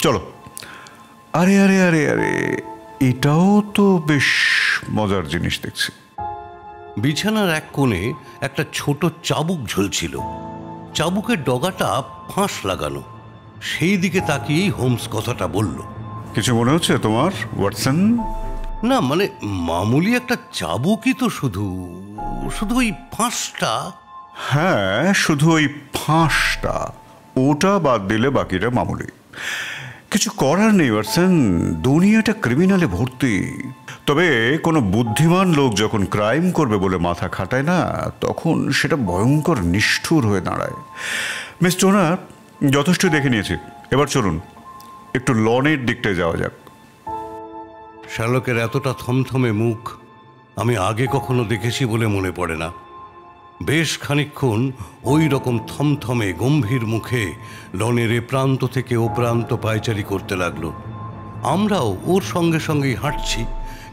চলো। আরে আরে আরে আরে, এটাও তো বেশ মজার জিনিস দেখছি। বিছানার এক কোণে একটা ছোট চাবুক ঝুলছিল। চাবুকের ডগাটা ফাঁস লাগানো। সেই দিকে তাকিয়েই হোমস কথাটা বলল, কিছু মনে হচ্ছে তোমার, ওয়াটসন? না, মানে মামুলি একটা চাবুকই তো, শুধু শুধু ওই ফাঁসটা। হ্যাঁ, শুধু ওই ফাঁসটা, ওটা বাদ দিলে বাকিটা মামুলি। কিছু করার নেই ওয়াটসন, দুনিয়াটা ক্রিমিনালে ভর্তি। তবে কোনো বুদ্ধিমান লোক যখন ক্রাইম করবে বলে মাথা খাটায় না, তখন সেটা ভয়ঙ্কর নিষ্ঠুর হয়ে দাঁড়ায়। মিস টোনার, যথেষ্ট দেখে নিয়েছি, এবার চলুন একটু লনের দিকটায় যাওয়া যাক। শার্লকের এতটা থমথমে মুখ আমি আগে কখনো দেখেছি বলে মনে পড়ে না। বেশ খানিকক্ষণ ওই রকম থমথমে গম্ভীর মুখে লনের এ প্রান্ত থেকে ও প্রান্ত পায়চারি করতে লাগলো। আমরাও ওর সঙ্গে সঙ্গেই হাঁটছি,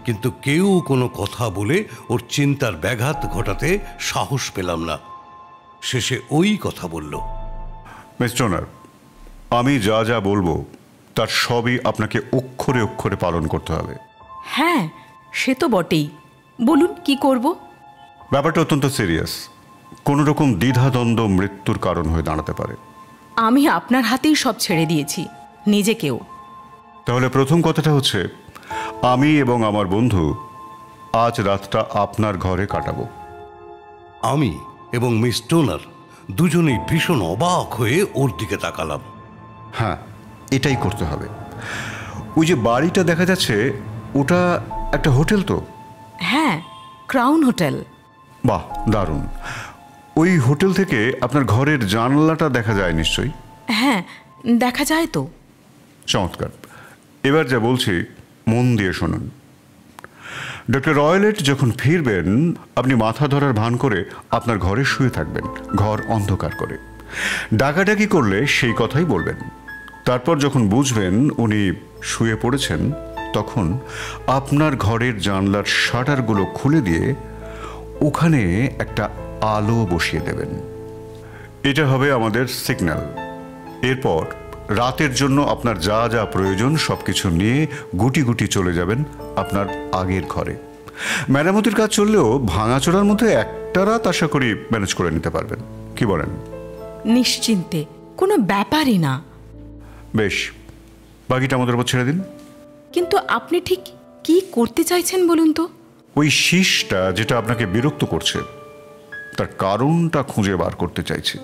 কিন্তু কেউ কোনো কথা বলে ওর চিন্তার ব্যাঘাত ঘটাতে সাহস পেলাম না। শেষে ওই কথা বলল, মিস টোনার, আমি যা যা বলবো তার সবই আপনাকে অক্ষরে অক্ষরে পালন করতে হবে। হ্যাঁ, সে তো বটেই। বলুন কি করব? ব্যাপারটা অত্যন্ত সিরিয়াস। কোনো রকম দ্বিধাদ্বন্দ্ব মৃত্যুর কারণ হয়ে দাঁড়াতে পারে। আমি আপনার হাতেই সব ছেড়ে দিয়েছি, নিজেকেও। তাহলে প্রথম কথাটা হচ্ছে, আমি এবং আমার বন্ধু আজ রাতটা আপনার ঘরে কাটাবো। আমি এবং মিস টোনার দুজনেই ভীষণ অবাক হয়ে ওর দিকে তাকালাম। হ্যাঁ, এটাই করতে হবে। ওই যে বাড়িটা দেখা যাচ্ছে, ওটা একটা হোটেল তো? হ্যাঁ, ক্রাউন হোটেল। বাহ, দারুণ। ওই হোটেল থেকে আপনার ঘরের জানলাটা দেখা যায় নিশ্চয়ই? হ্যাঁ, দেখা যায় তো। চমৎকার। এবার যা বলছি মন দিয়ে শুনুন। ডক্টর রয়লেট যখন ফিরবেন, আপনি মাথা ধরার ভান করে আপনার ঘরে শুয়ে থাকবেন, ঘর অন্ধকার করে। ডাকাডাকি করলে সেই কথাই বলবেন। তারপর যখন বুঝবেন উনি শুয়ে পড়েছেন, তখন আপনার ঘরের জানলার শাটারগুলো খুলে দিয়ে ওখানে একটা আলো বসিয়ে দেবেন। এটা হবে আমাদের সিগন্যাল। এরপর রাতের জন্য আপনার যা যা প্রয়োজন সবকিছু নিয়ে গুটি গুটি চলে যাবেন আপনার আগের ঘরে। মেরামতির কাজ চললেও ভাঙাচোরার মধ্যে একটা রাত আশা করি ম্যানেজ করে নিতে পারবেন। কি বলেন? নিশ্চিন্তে, কোনো ব্যাপারই না। বেশ, বাকিটা আমাদের উপর ছেড়ে দিন। কিন্তু আপনি ঠিক কি করতে চাইছেন বলুন তো? ওই শীষটা যেটা আপনাকে বিরক্ত করছে, তার কারণটা খুঁজে বার করতে চাইছি।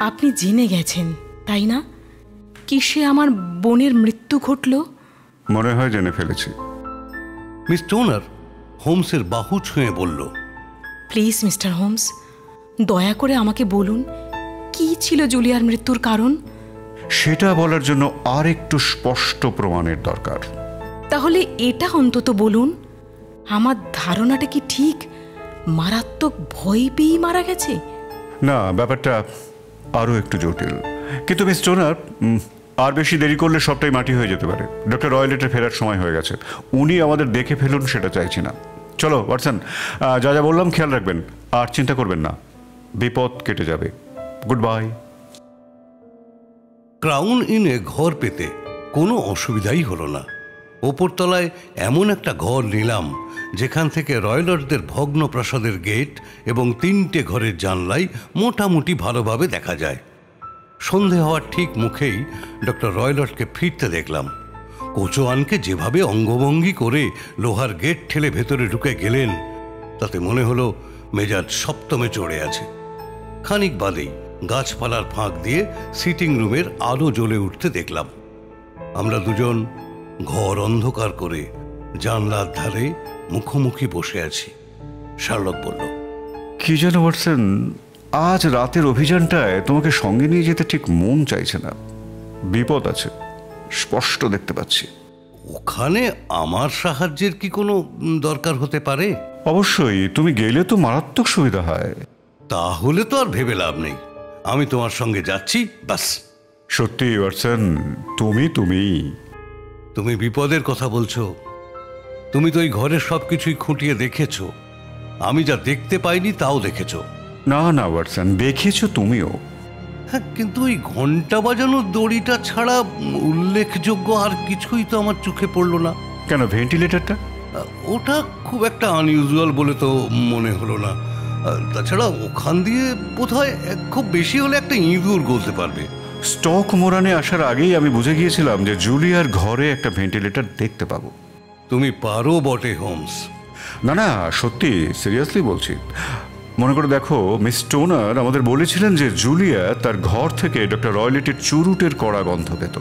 আপনি জেনে গেছেন, তাই না? কিসে আমার বোনের মৃত্যু ঘটল? মনে হয় জেনে ফেলেছি। মিস টোনার হোমসের বাহু ছুঁয়ে বলল, প্লিজ মিস্টার হোমস, দয়া করে আমাকে বলুন কি ছিল জুলিয়ার মৃত্যুর কারণ। সেটা বলার জন্য আর একটু স্পষ্ট প্রমাণের দরকার। তাহলে এটা অন্তত বলুন, আমার ধারণাটা কি ঠিক? মারাত্মক ভয় পেয়েই মারা গেছে? না, ব্যাপারটা আরও একটু জটিল। কিন্তু মিস টোনার, আর বেশি দেরি করলে সবটাই মাটি হয়ে যেতে পারে। ডক্টর রয়লেটের ফেরার সময় হয়ে গেছে। উনি আমাদের দেখে ফেলুন সেটা চাইছি না। চলো ওয়াটসন, যা যা বললাম খেয়াল রাখবেন, আর চিন্তা করবেন না, বিপদ কেটে যাবে। Good bye. ক্রাউন ইনে ঘর পেতে কোনো অসুবিধাই হলো না। ওপরতলায় এমন একটা ঘর নিলাম যেখান থেকে রয়লটদের ভগ্ন প্রাসাদের গেট এবং 3টে ঘরের জানলাই মোটামুটি ভালোভাবে দেখা যায়। সন্ধে হওয়ার ঠিক মুখেই ডক্টর রয়লটকে ফিরতে দেখলাম। কোচোয়ানকে যেভাবে অঙ্গভঙ্গি করে লোহার গেট ঠেলে ভেতরে ঢুকে গেলেন, তাতে মনে হলো মেজাজ সপ্তমে চড়ে আছে। খানিক বাদেই গাছপালার ফাঁক দিয়ে সিটিং রুমের আলো জ্বলে উঠতে দেখলাম। আমরা দুজন ঘর অন্ধকার করে জানলার ধারে মুখোমুখি বসে আছি। শার্লক বলল, কি যেন ওয়াটসন, আজ রাতের অভিযানটায় তোমাকে সঙ্গে নিয়ে যেতে ঠিক মন চাইছে না। বিপদ আছে, স্পষ্ট দেখতে পাচ্ছি। ওখানে আমার সাহায্যের কি কোনো দরকার হতে পারে? অবশ্যই, তুমি গেলে তো মারাত্মক সুবিধা হয়। তাহলে তো আর ভেবে লাভ নেই, আমি তোমার সঙ্গে যাচ্ছি, বাস। সত্যি ওয়াটসন, তুমি বিপদের কথা বলছো? তুমি তো এই ঘরের সবকিছুই খুঁটিয়ে দেখেছো। আমি যা দেখতে পাইনি তাও দেখেছো। না না ওয়াটসন, দেখেছো তুমিও। হ্যাঁ, কিন্তু ওই ঘন্টা বাজানোর দড়িটা ছাড়া উল্লেখযোগ্য আর কিছুই তো আমার চোখে পড়লো না। কেন, ভেন্টিলেটরটা? ওটা খুব একটা আনইউজুয়াল বলে তো মনে হলো না। তাছাড়া ওখান দিয়ে বোধহয় খুব বেশি হলে একটা ইঁদুর গলতে পারবে। স্টক মোরানে আসার আগেই আমি বুঝে গিয়েছিলাম যে জুলিয়ার ঘরে একটা ভেন্টিলেটর দেখতে পাবো। তুমি পারো বটে হোমস। না না, সত্যি সিরিয়াসলি বলছি। মনে করে দেখো, মিস টোনার আমাদের বলেছিলেন যে জুলিয়া তার ঘর থেকে ডক্টর রয়লেটের চুরুটের কড়া গন্ধ পেত।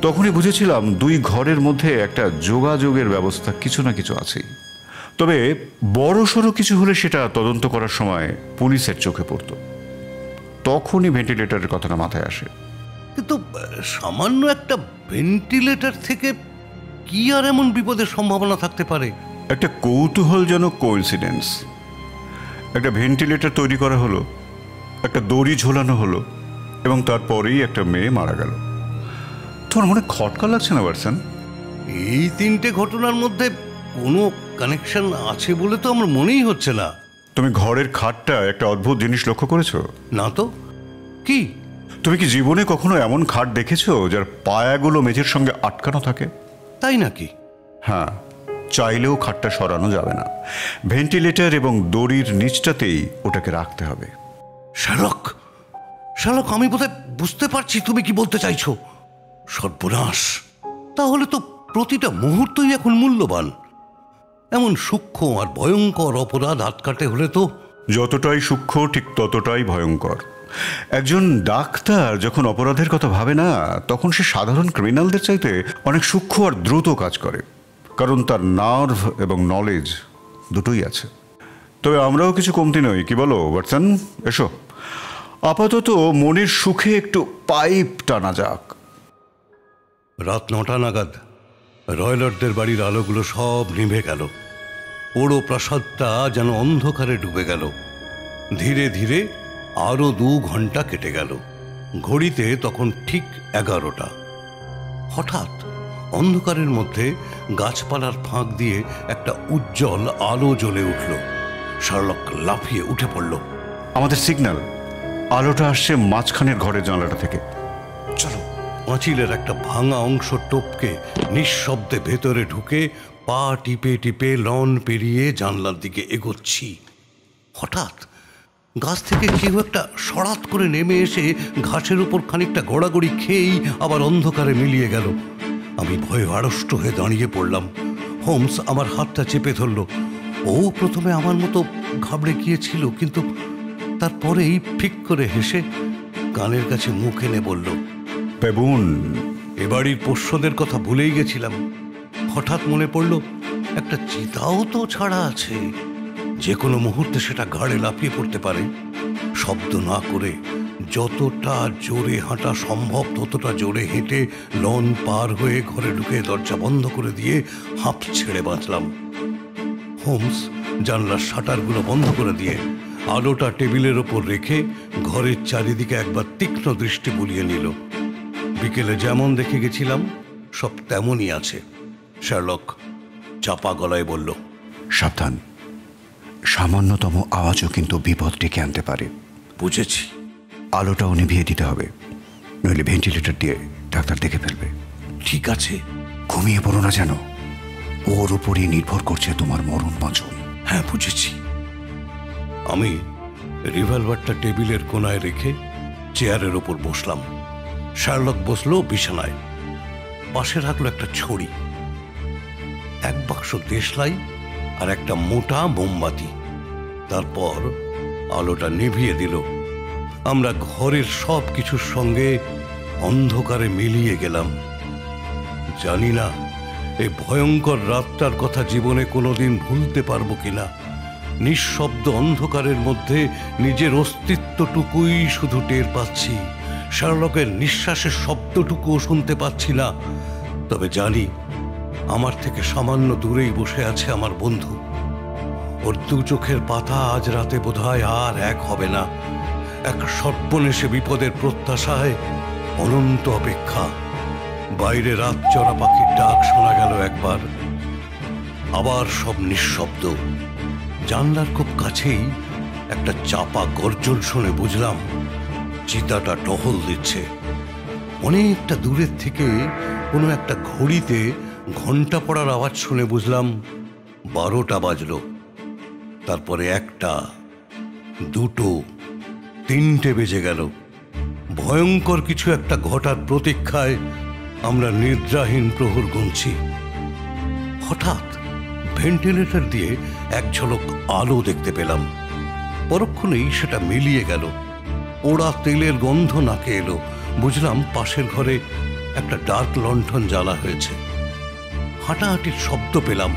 তখনই বুঝেছিলাম দুই ঘরের মধ্যে একটা যোগাযোগের ব্যবস্থা কিছু না কিছু আছেই। তবে বড়সড় কিছু হলে সেটা তদন্ত করার সময় পুলিশের চোখে পড়ত। তখনই ভেন্টিলেটরের কথাটা মাথায় আসে। কিন্তু সামান্য একটা ভেন্টিলেটর থেকে কি আর এমন বিপদের সম্ভাবনা থাকতে পারে? একটা কৌতূহলজনক কোইন্সিডেন্স। একটা ভেন্টিলেটর তৈরি করা হলো, একটা দড়ি ঝোলানো হলো, এবং তারপরেই একটা মেয়ে মারা গেল। তোমার মনে খটকা লাগছে না ওয়াটসন? এই 3টে ঘটনার মধ্যে কোনো কানেকশন আছে বলে তো আমার মনেই হচ্ছে না। তুমি ঘরের খাটটা একটা অদ্ভুত জিনিস লক্ষ্য করেছো? না তো। কি? তুমি কি জীবনে কখনো এমন খাট দেখেছো যার পায়াগুলো মেঝের সঙ্গে আটকানো থাকে? তাই নাকি? হ্যাঁ, চাইলেও খাটটা সরানো যাবে না। ভেন্টিলেটর এবং দড়ির নিচটাতেই ওটাকে রাখতে হবে। শার্লক, আমি বোধহয় বুঝতে পারছি তুমি কি বলতে চাইছো। সর্বনাশ! তাহলে তো প্রতিটা মুহূর্তই এখন মূল্যবান। এমন সূক্ষ্ম আর ভয়ঙ্কর অপরাধ আটকাতে হলে তো। যতটাই সূক্ষ্ম ঠিক ততটাই ভয়ঙ্কর। একজন ডাক্তার যখন অপরাধের কথা ভাবে না, তখন সে সাধারণ ক্রিমিনালদের চাইতে অনেক সূক্ষ্ম আর দ্রুত কাজ করে, কারণ তার নার্ভ এবং নলেজ দুটোই আছে। তবে আমরাও কিছু কমতি নই, কি বলো ওয়াটসন? এসো, আপাতত মনের সুখে একটু পাইপ টানা যাক। রাত 9টা নাগাদ রয়লটদের বাড়ির আলোগুলো সব নিভে গেল। পুরো প্রাসাদটা যেন অন্ধকারে ডুবে গেল। ধীরে ধীরে আরো 2 ঘন্টা কেটে গেল। ঘড়িতে তখন ঠিক 11টা। হঠাৎ অন্ধকারের মধ্যে গাছপালার ফাঁক দিয়ে একটা উজ্জ্বল আলো জ্বলে উঠল। শার্লক লাফিয়ে উঠে পড়ল। আমাদের সিগন্যাল। আলোটা আসছে মাঝখানের ঘরের জানলাটা থেকে। চলো। পাঁচিলের একটা ভাঙা অংশ টপকে নিঃশব্দে ভেতরে ঢুকে পা টিপে টিপে লন পেরিয়ে জানলার দিকে এগোচ্ছি। হঠাৎ গাছ থেকে কেউ একটা সরাত করে নেমে এসে ঘাসের উপর খানিকটা গড়াগড়ি খেয়েই আবার অন্ধকারে মিলিয়ে গেল। আমি ভয়ে আড়ষ্ট হয়ে দাঁড়িয়ে পড়লাম। হোমস আমার হাতটা চেপে ধরল। ও প্রথমে আমার মতো ঘাবড়ে গিয়েছিল, কিন্তু তারপরেই ফিক করে হেসে কানের কাছে মুখ এনে বলল, বেবুন। এ বাড়ির পোষ্যদের কথা ভুলেই গেছিলাম। হঠাৎ মনে পড়ল একটা চিতাও তো ছাড়া আছে, যে কোনো মুহূর্তে সেটা ঘাড়ে লাফিয়ে পড়তে পারে। শব্দ না করে যতটা জোরে হাঁটা সম্ভব ততটা জোরে হেঁটে লন পার হয়ে ঘরে ঢুকে দরজা বন্ধ করে দিয়ে হাঁপ ছেড়ে বাঁচলাম। হোমস জানলার শাটারগুলো বন্ধ করে দিয়ে আলোটা টেবিলের ওপর রেখে ঘরের চারিদিকে একবার তীক্ষ্ণ দৃষ্টি বুলিয়ে নিল। বিকেলে যেমন দেখে গেছিলাম সব তেমনই আছে। শার্লক চাপা গলায় বলল, সাবধান, সামান্যতম আওয়াজও কিন্তু বিপদ ডেকে আনতে পারে। বুঝেছি। আলোটাও নিভিয়ে দিতে হবে, নইলে ভেন্টিলেটর দিয়ে ডাক্তার দেখে ফেলবে। ঠিক আছে। ঘুমিয়ে পড়ো না যেন, ওর উপরই নির্ভর করছে তোমার মরণ বাঁচন। হ্যাঁ, বুঝেছি। আমি রিভলভারটা টেবিলের কোনায় রেখে চেয়ারের ওপর বসলাম। শার্লক বসলো বিছানায়, পাশে রাখলো একটা ছড়ি, এক বাক্স দেশলাই আর একটা মোটা মোমবাতি। তারপর আলোটা নিভিয়ে দিল। আমরা ঘরের সব কিছুর সঙ্গে অন্ধকারে মিলিয়ে গেলাম। জানি না এই ভয়ঙ্কর রাতটার কথা জীবনে কোনোদিন ভুলতে পারবো কিনা। নিঃশব্দ অন্ধকারের মধ্যে নিজের অস্তিত্বটুকুই শুধু টের পাচ্ছি। শার্লকের নিঃশ্বাসের শব্দটুকুও শুনতে পাচ্ছি না। তবে জানি আমার থেকে সামান্য দূরেই বসে আছে আমার বন্ধু। ওর দু চোখের পাতা আজ রাতে বোধহয় আর এক হবে না। এক সর্বনেশে বিপদের প্রত্যাশায় অনন্ত অপেক্ষা। বাইরে রাত চড়া পাখির ডাক শোনা গেল একবার, আবার সব নিঃশব্দ। জানলার খুব কাছেই একটা চাপা গর্জন শুনে বুঝলাম চিতাটা টহল দিচ্ছে। অনেকটা দূরের থেকে কোনো একটা ঘড়িতে ঘন্টা পড়ার আওয়াজ শুনে বুঝলাম 12টা বাজলো। তারপরে 1টা, 2টো, 3টে বেজে গেল। ভয়ঙ্কর কিছু একটা ঘটার প্রতীক্ষায় আমরা নিদ্রাহীন প্রহর গুনছি। হঠাৎ ভেন্টিলেটর দিয়ে এক ঝলক আলো দেখতে পেলাম। পরক্ষণেই সেটা মিলিয়ে গেল। ওড়া তেলের গন্ধ নাকে এলো। বুঝলাম পাশের ঘরে একটা ডার্ক লণ্ঠন জ্বালা হয়েছে। হাঁটাহাঁটির শব্দ পেলাম।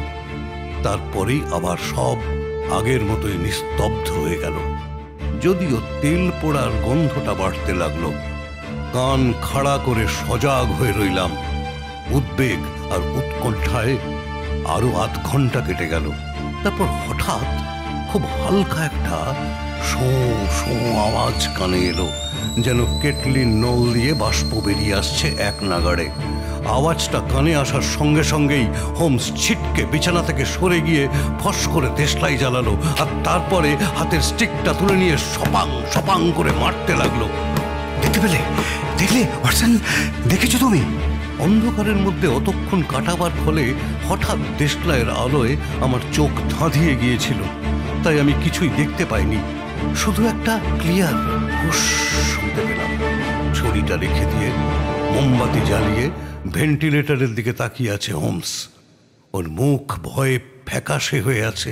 তারপরেই আবার সব আগের মতোই নিস্তব্ধ হয়ে গেল। যদিও তেল পোড়ার গন্ধটা বাড়তে লাগলো। কান খাড়া করে সজাগ হয়ে রইলাম। উদ্বেগ আর উৎকণ্ঠায় আরো আধ ঘন্টা কেটে গেল। তারপর হঠাৎ খুব হালকা একটা শোঁ শোঁ আওয়াজ কানে এলো, যেন কেটলির নল দিয়ে বাষ্প বেরিয়ে আসছে এক নাগাড়ে। আওয়াজটা কানে আসার সঙ্গে সঙ্গেই হোমস ছিটকে বিছানা থেকে সরে গিয়ে ফস করে দেশলাই জ্বালালো, আর তারপরে হাতের স্টিকটা তুলে নিয়ে সপাং সপাং করে মারতে লাগলো। দেখতে পেলে? দেখলে ওয়াটসন, দেখেছো তুমি? অন্ধকারের মধ্যে অতক্ষণ কাটাবার ফলে হঠাৎ দেশলাইয়ের আলোয় আমার চোখ ধাঁধিয়ে গিয়েছিল। তাই আমি কিছুই দেখতে পাইনি, শুধু একটা ক্লিয়ার হুশ শুনতে পেলাম। ছড়িটা রেখে দিয়ে মোমবাতি জ্বালিয়ে ভেন্টিলেটরের দিকে তাকিয়ে আছে হোমস। ওর মুখ ভয়ে ফ্যাকাশে হয়ে আছে।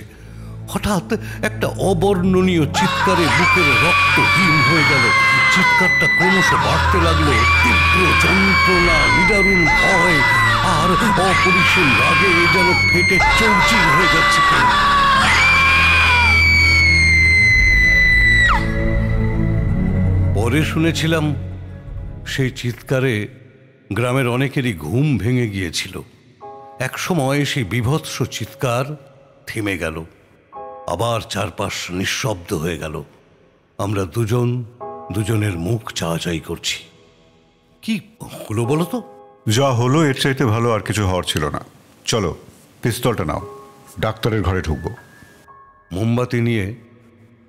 হঠাৎ একটা অবর্ণনীয় চিৎকারে বুকের রক্ত হিম হয়ে গেল। চিৎকারটা ক্রমশ বাড়তে লাগলো। তীব্র যন্ত্রণা, নিদারুণ ভয় আর অপরিসীম রাগে যেন ফেটে চৌচির হয়ে যাচ্ছে। পরে শুনেছিলাম সেই চিৎকারে গ্রামের অনেকেরই ঘুম ভেঙে গিয়েছিল। একসময় সেই বীভৎস চিৎকার থেমে গেল। আবার চারপাশ নিঃশব্দ হয়ে গেল। আমরা দুজনের মুখ চাওয়াচাই করছি। কি হলো বলো তো? যা হলো এর চাইতে ভালো আর কিছু হওয়ার ছিল না। চলো পিস্তলটা নাও, ডাক্তারের ঘরে ঢুকবো। মোমবাতি নিয়ে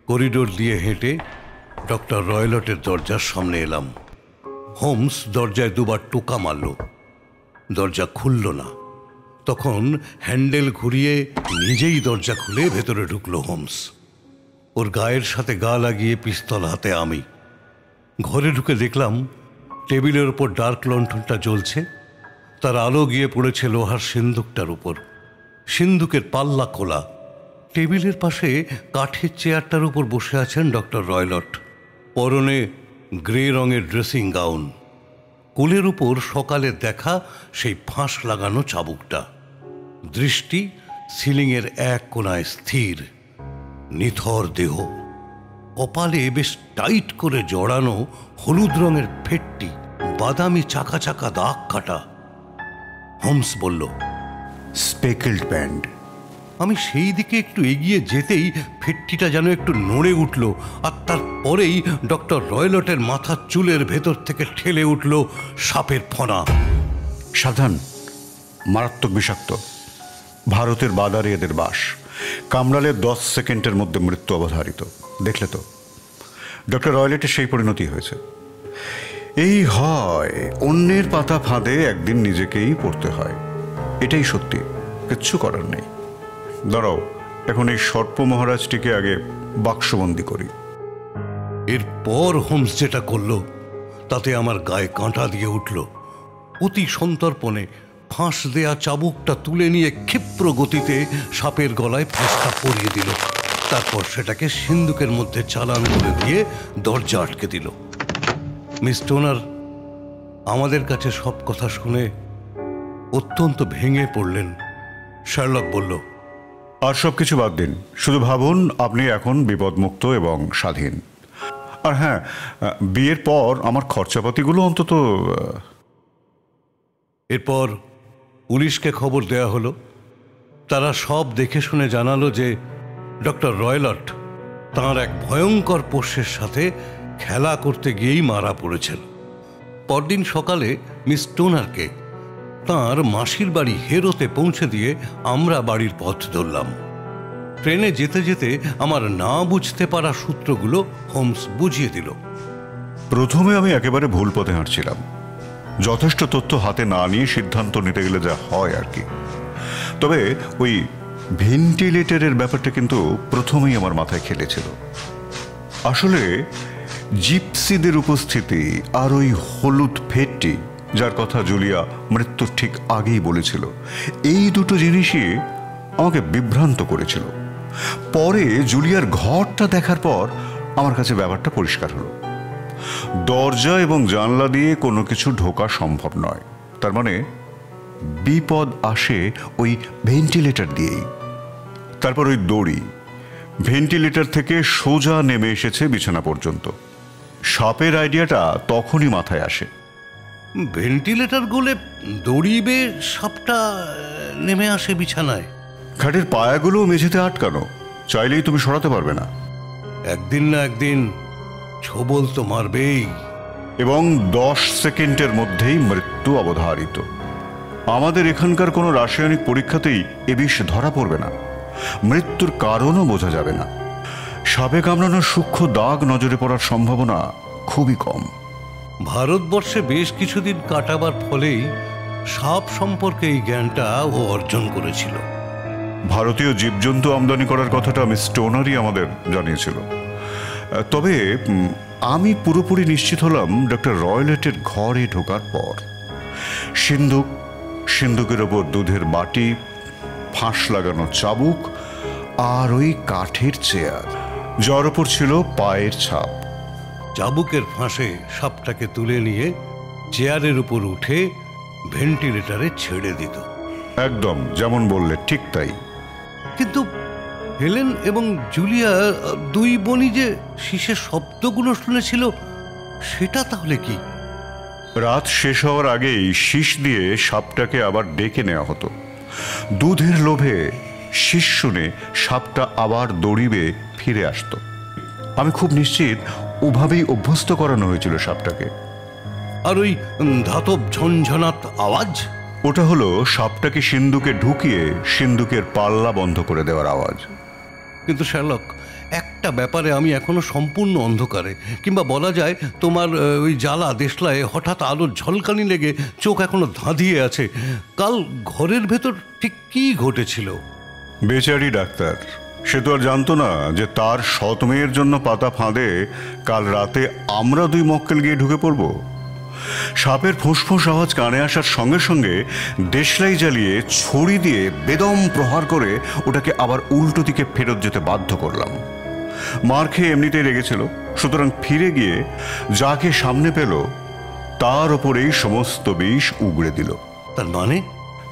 করিডোর দিয়ে হেঁটে ডক্টর রয়লটের দরজার সামনে এলাম। হোমস দরজায় দুবার টোকা মারল, দরজা খুলল না। তখন হ্যান্ডেল ঘুরিয়ে নিজেই দরজা খুলে ভেতরে ঢুকলো হোমস। ওর গায়ের সাথে গা লাগিয়ে পিস্তল হাতে আমি। ঘরে ঢুকে দেখলাম টেবিলের ওপর ডার্ক লণ্ঠনটা জ্বলছে। তার আলো গিয়ে পড়েছে লোহার সিন্দুকটার উপর। সিন্দুকের পাল্লা খোলা। টেবিলের পাশে কাঠের চেয়ারটার উপর বসে আছেন ডক্টর রয়লট। পরনে গ্রে রঙের ড্রেসিং গাউন। কোলের উপর সকালে দেখা সেই ফাঁস লাগানো চাবুকটা, দৃষ্টি সিলিংয়ের এক কোণায় স্থির, নিথর দেহ, কপালে বেশ টাইট করে জড়ানো হলুদ রঙের ফেটটি, বাদামি চাকা চাকা দাগ কাটা। হোমস বলল, স্পেকেলড ব্যান্ড। আমি সেই দিকে একটু এগিয়ে যেতেই ফেটটিটা যেন একটু নড়ে উঠল, আর তারপরেই ডক্টর রয়লটের মাথার চুলের ভেতর থেকে ঠেলে উঠল সাপের ফনা। সাবধান, মারাত্মক বিষাক্ত। ভারতের বাদারে এদের বাস। কামড়ালে 10 সেকেন্ডের মধ্যে মৃত্যু অবধারিত। দেখলে তো, ডক্টর রয়লেটের সেই পরিণতি হয়েছে। এই হয়, অন্যের পাতা ফাঁদে একদিন নিজেকেই পড়তে হয়। এটাই সত্যি, কিচ্ছু করার নেই। দাঁড়াও, এখন এই সর্প মহারাজটিকে আগে বাক্সবন্দি করি। এরপর হোমস যেটা করলো তাতে আমার গায়ে কাঁটা দিয়ে উঠল। অতি সন্তর্পণে ফাঁস দেয়া চাবুকটা তুলে নিয়ে ক্ষিপ্র গতিতে সাপের গলায় ফাঁসটা পরিয়ে দিল। তারপর সেটাকে সিন্দুকের মধ্যে চালান করে দিয়ে দরজা আটকে দিল। মিস টোনার আমাদের কাছে সব কথা শুনে অত্যন্ত ভেঙে পড়লেন। শার্লক বলল, আর সব কিছু বাদ দিন, শুধু ভাবুন আপনি এখন বিপদমুক্ত এবং স্বাধীন। আর হ্যাঁ, বিয়ের পর আমার খরচাপাতিগুলো অন্তত। এরপর পুলিশকে খবর দেয়া হলো। তারা সব দেখে শুনে জানালো যে ডক্টর রয়লট তাঁর এক ভয়ঙ্কর পোষ্যের সাথে খেলা করতে গিয়েই মারা পড়েছেন। পরদিন সকালে মিস টোনারকে তাঁর মাসির বাড়ি হেরোতে পৌঁছে দিয়ে আমরা বাড়ির পথ ধরলাম। ট্রেনে যেতে যেতে আমার না বুঝতে পারা সূত্রগুলো হোমস বুঝিয়ে দিল। প্রথমে আমি একেবারে ভুল পথে হাঁটছিলাম। যথেষ্ট তথ্য হাতে না নিয়ে সিদ্ধান্ত নিতে গেলে যা হয় আর কি। তবে ওই ভেন্টিলেটরের ব্যাপারটা কিন্তু প্রথমেই আমার মাথায় খেলেছিল। আসলে জিপসিদের উপস্থিতি আর ওই হলুদ ফেটটি, যার কথা জুলিয়া মৃত্যুর ঠিক আগেই বলেছিল, এই দুটো জিনিসই আমাকে বিভ্রান্ত করেছিল। পরে জুলিয়ার ঘরটা দেখার পর আমার কাছে ব্যাপারটা পরিষ্কার হলো। দরজা এবং জানলা দিয়ে কোনো কিছু ঢোকা সম্ভব নয়, তার মানে বিপদ আসে ওই ভেন্টিলেটর দিয়েই। তারপর ওই দড়ি ভেন্টিলেটর থেকে সোজা নেমে এসেছে বিছানা পর্যন্ত। সাপের আইডিয়াটা তখনই মাথায় আসে। ভেন্টিলেটর গলে দড়ি বেয়ে সাপটা নেমে আসে বিছানায়। খাটের পায়াগুলো মেঝেতে আটকানো, চাইলেই তুমি সরাতে পারবে না। একদিন না একদিন ছোবল তো মারবেই। এবং 10 সেকেন্ডের মধ্যেই মৃত্যু অবধারিত। আমাদের এখানকার কোনো রাসায়নিক পরীক্ষাতেই এ বিষ ধরা পড়বে না, মৃত্যুর কারণও বোঝা যাবে না। সাপে কামড়ানোর সূক্ষ্ম দাগ নজরে পড়ার সম্ভাবনা খুবই কম। ভারতবর্ষে বেশ কিছুদিন কাটাবার ফলেই সাপ সম্পর্কে এই জ্ঞানটা ও অর্জন করেছিল। ভারতীয় জীবজন্তু আমদানি করার কথাটা মিস টোনারই আমাদের জানিয়েছিল। তবে আমি পুরোপুরি নিশ্চিত হলাম ডক্টর রয়লেটের ঘরে ঢোকার পর। সিন্দুকের ওপর দুধের বাটি, ফাঁস লাগানো চাবুক, আর ওই কাঠের চেয়ার, যার ওপর ছিল পায়ের ছাপ। চাবুকের ফাঁসে সাপটাকে তুলে নিয়ে চেয়ারের উপর উঠে ভেন্টিলেটরে ছেড়ে দিত। একদম যেমন বললে ঠিক তাই। কিন্তু হেলেন এবং জুলিয়া দুই বোনই যে শীষের শব্দগুলো শুনেছিল, সেটা তাহলে কি? রাত শেষ হওয়ার আগেই শীষ দিয়ে সাপটাকে আবার ডেকে নেওয়া হতো। দুধের লোভে শীষ শুনে সাপটা আবার দৌড়িবে ফিরে আসতো। আমি খুব নিশ্চিত ওভাবেই অভ্যস্ত করানো হয়েছিল সাপটাকে। আর ওই ধাতব ঝনঝনাত আওয়াজ, ওটা হলো সাপটাকে সিন্দুকে ঢুকিয়ে সিন্দুকের পাল্লা বন্ধ করে দেওয়ার আওয়াজ। কিন্তু শার্লক, একটা ব্যাপারে আমি এখনো সম্পূর্ণ অন্ধকারে, কিংবা বলা যায় তোমার ওই জ্বালা দেশলায় হঠাৎ আলোর ঝলকানি লেগে চোখ এখনো ধাঁধিয়ে আছে। কাল ঘরের ভেতর ঠিক কি ঘটেছিল? বেচারি ডাক্তার, সে তো আর জানতো না যে তার সৎ মেয়ের জন্য পাতা ফাঁদে কাল রাতে আমরা দুই মক্কেল গিয়ে ঢুকে পড়ব। সাপের ফুঁসফুঁস আওয়াজ কানে আসার সঙ্গে সঙ্গে দেশলাই জ্বালিয়ে ছড়ি দিয়ে বেদম প্রহার করে ওটাকে আবার উল্টো দিকে ফেরত যেতে বাধ্য করলাম। মার খেয়ে এমনিতেই রেগেছিল, সুতরাং ফিরে গিয়ে যাকে সামনে পেল তার ওপরেই সমস্ত বিষ উগড়ে দিল।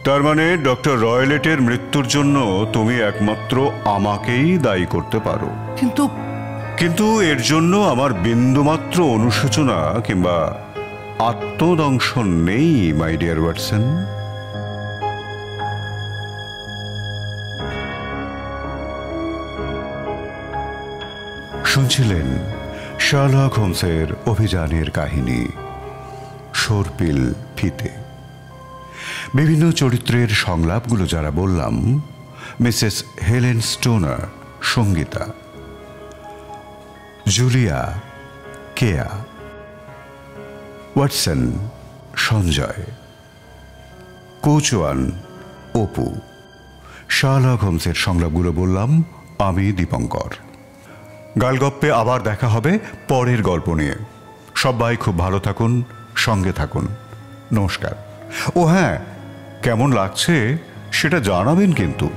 তার মানে ডক্টর রয়লেটের মৃত্যুর জন্য তুমি একমাত্র আমাকেই দায়ী করতে পারো। কিন্তু এর জন্য আমার বিন্দুমাত্র অনুশোচনা কিংবা আত্মদংশন নেই, মাই ডিয়ার ওয়াটসন। শুনছিলেন শার্লক হোমসের অভিযানের কাহিনী সর্পিল ফিতে। বিভিন্ন চরিত্রের সংলাপগুলো যারা বললাম, Mrs Helen Stoner Sangeeta, Julia Keya, Watson Sanjay, কোচওয়ান অপু। শার্লক হোমসের সংলাপগুলো বললাম আমি দীপঙ্কর। গালগপ্পে আবার দেখা হবে পরের গল্প নিয়ে। সবাই খুব ভালো থাকুন, সঙ্গে থাকুন। নমস্কার। ও হ্যাঁ, কেমন লাগছে সেটা জানাবেন কিন্তু।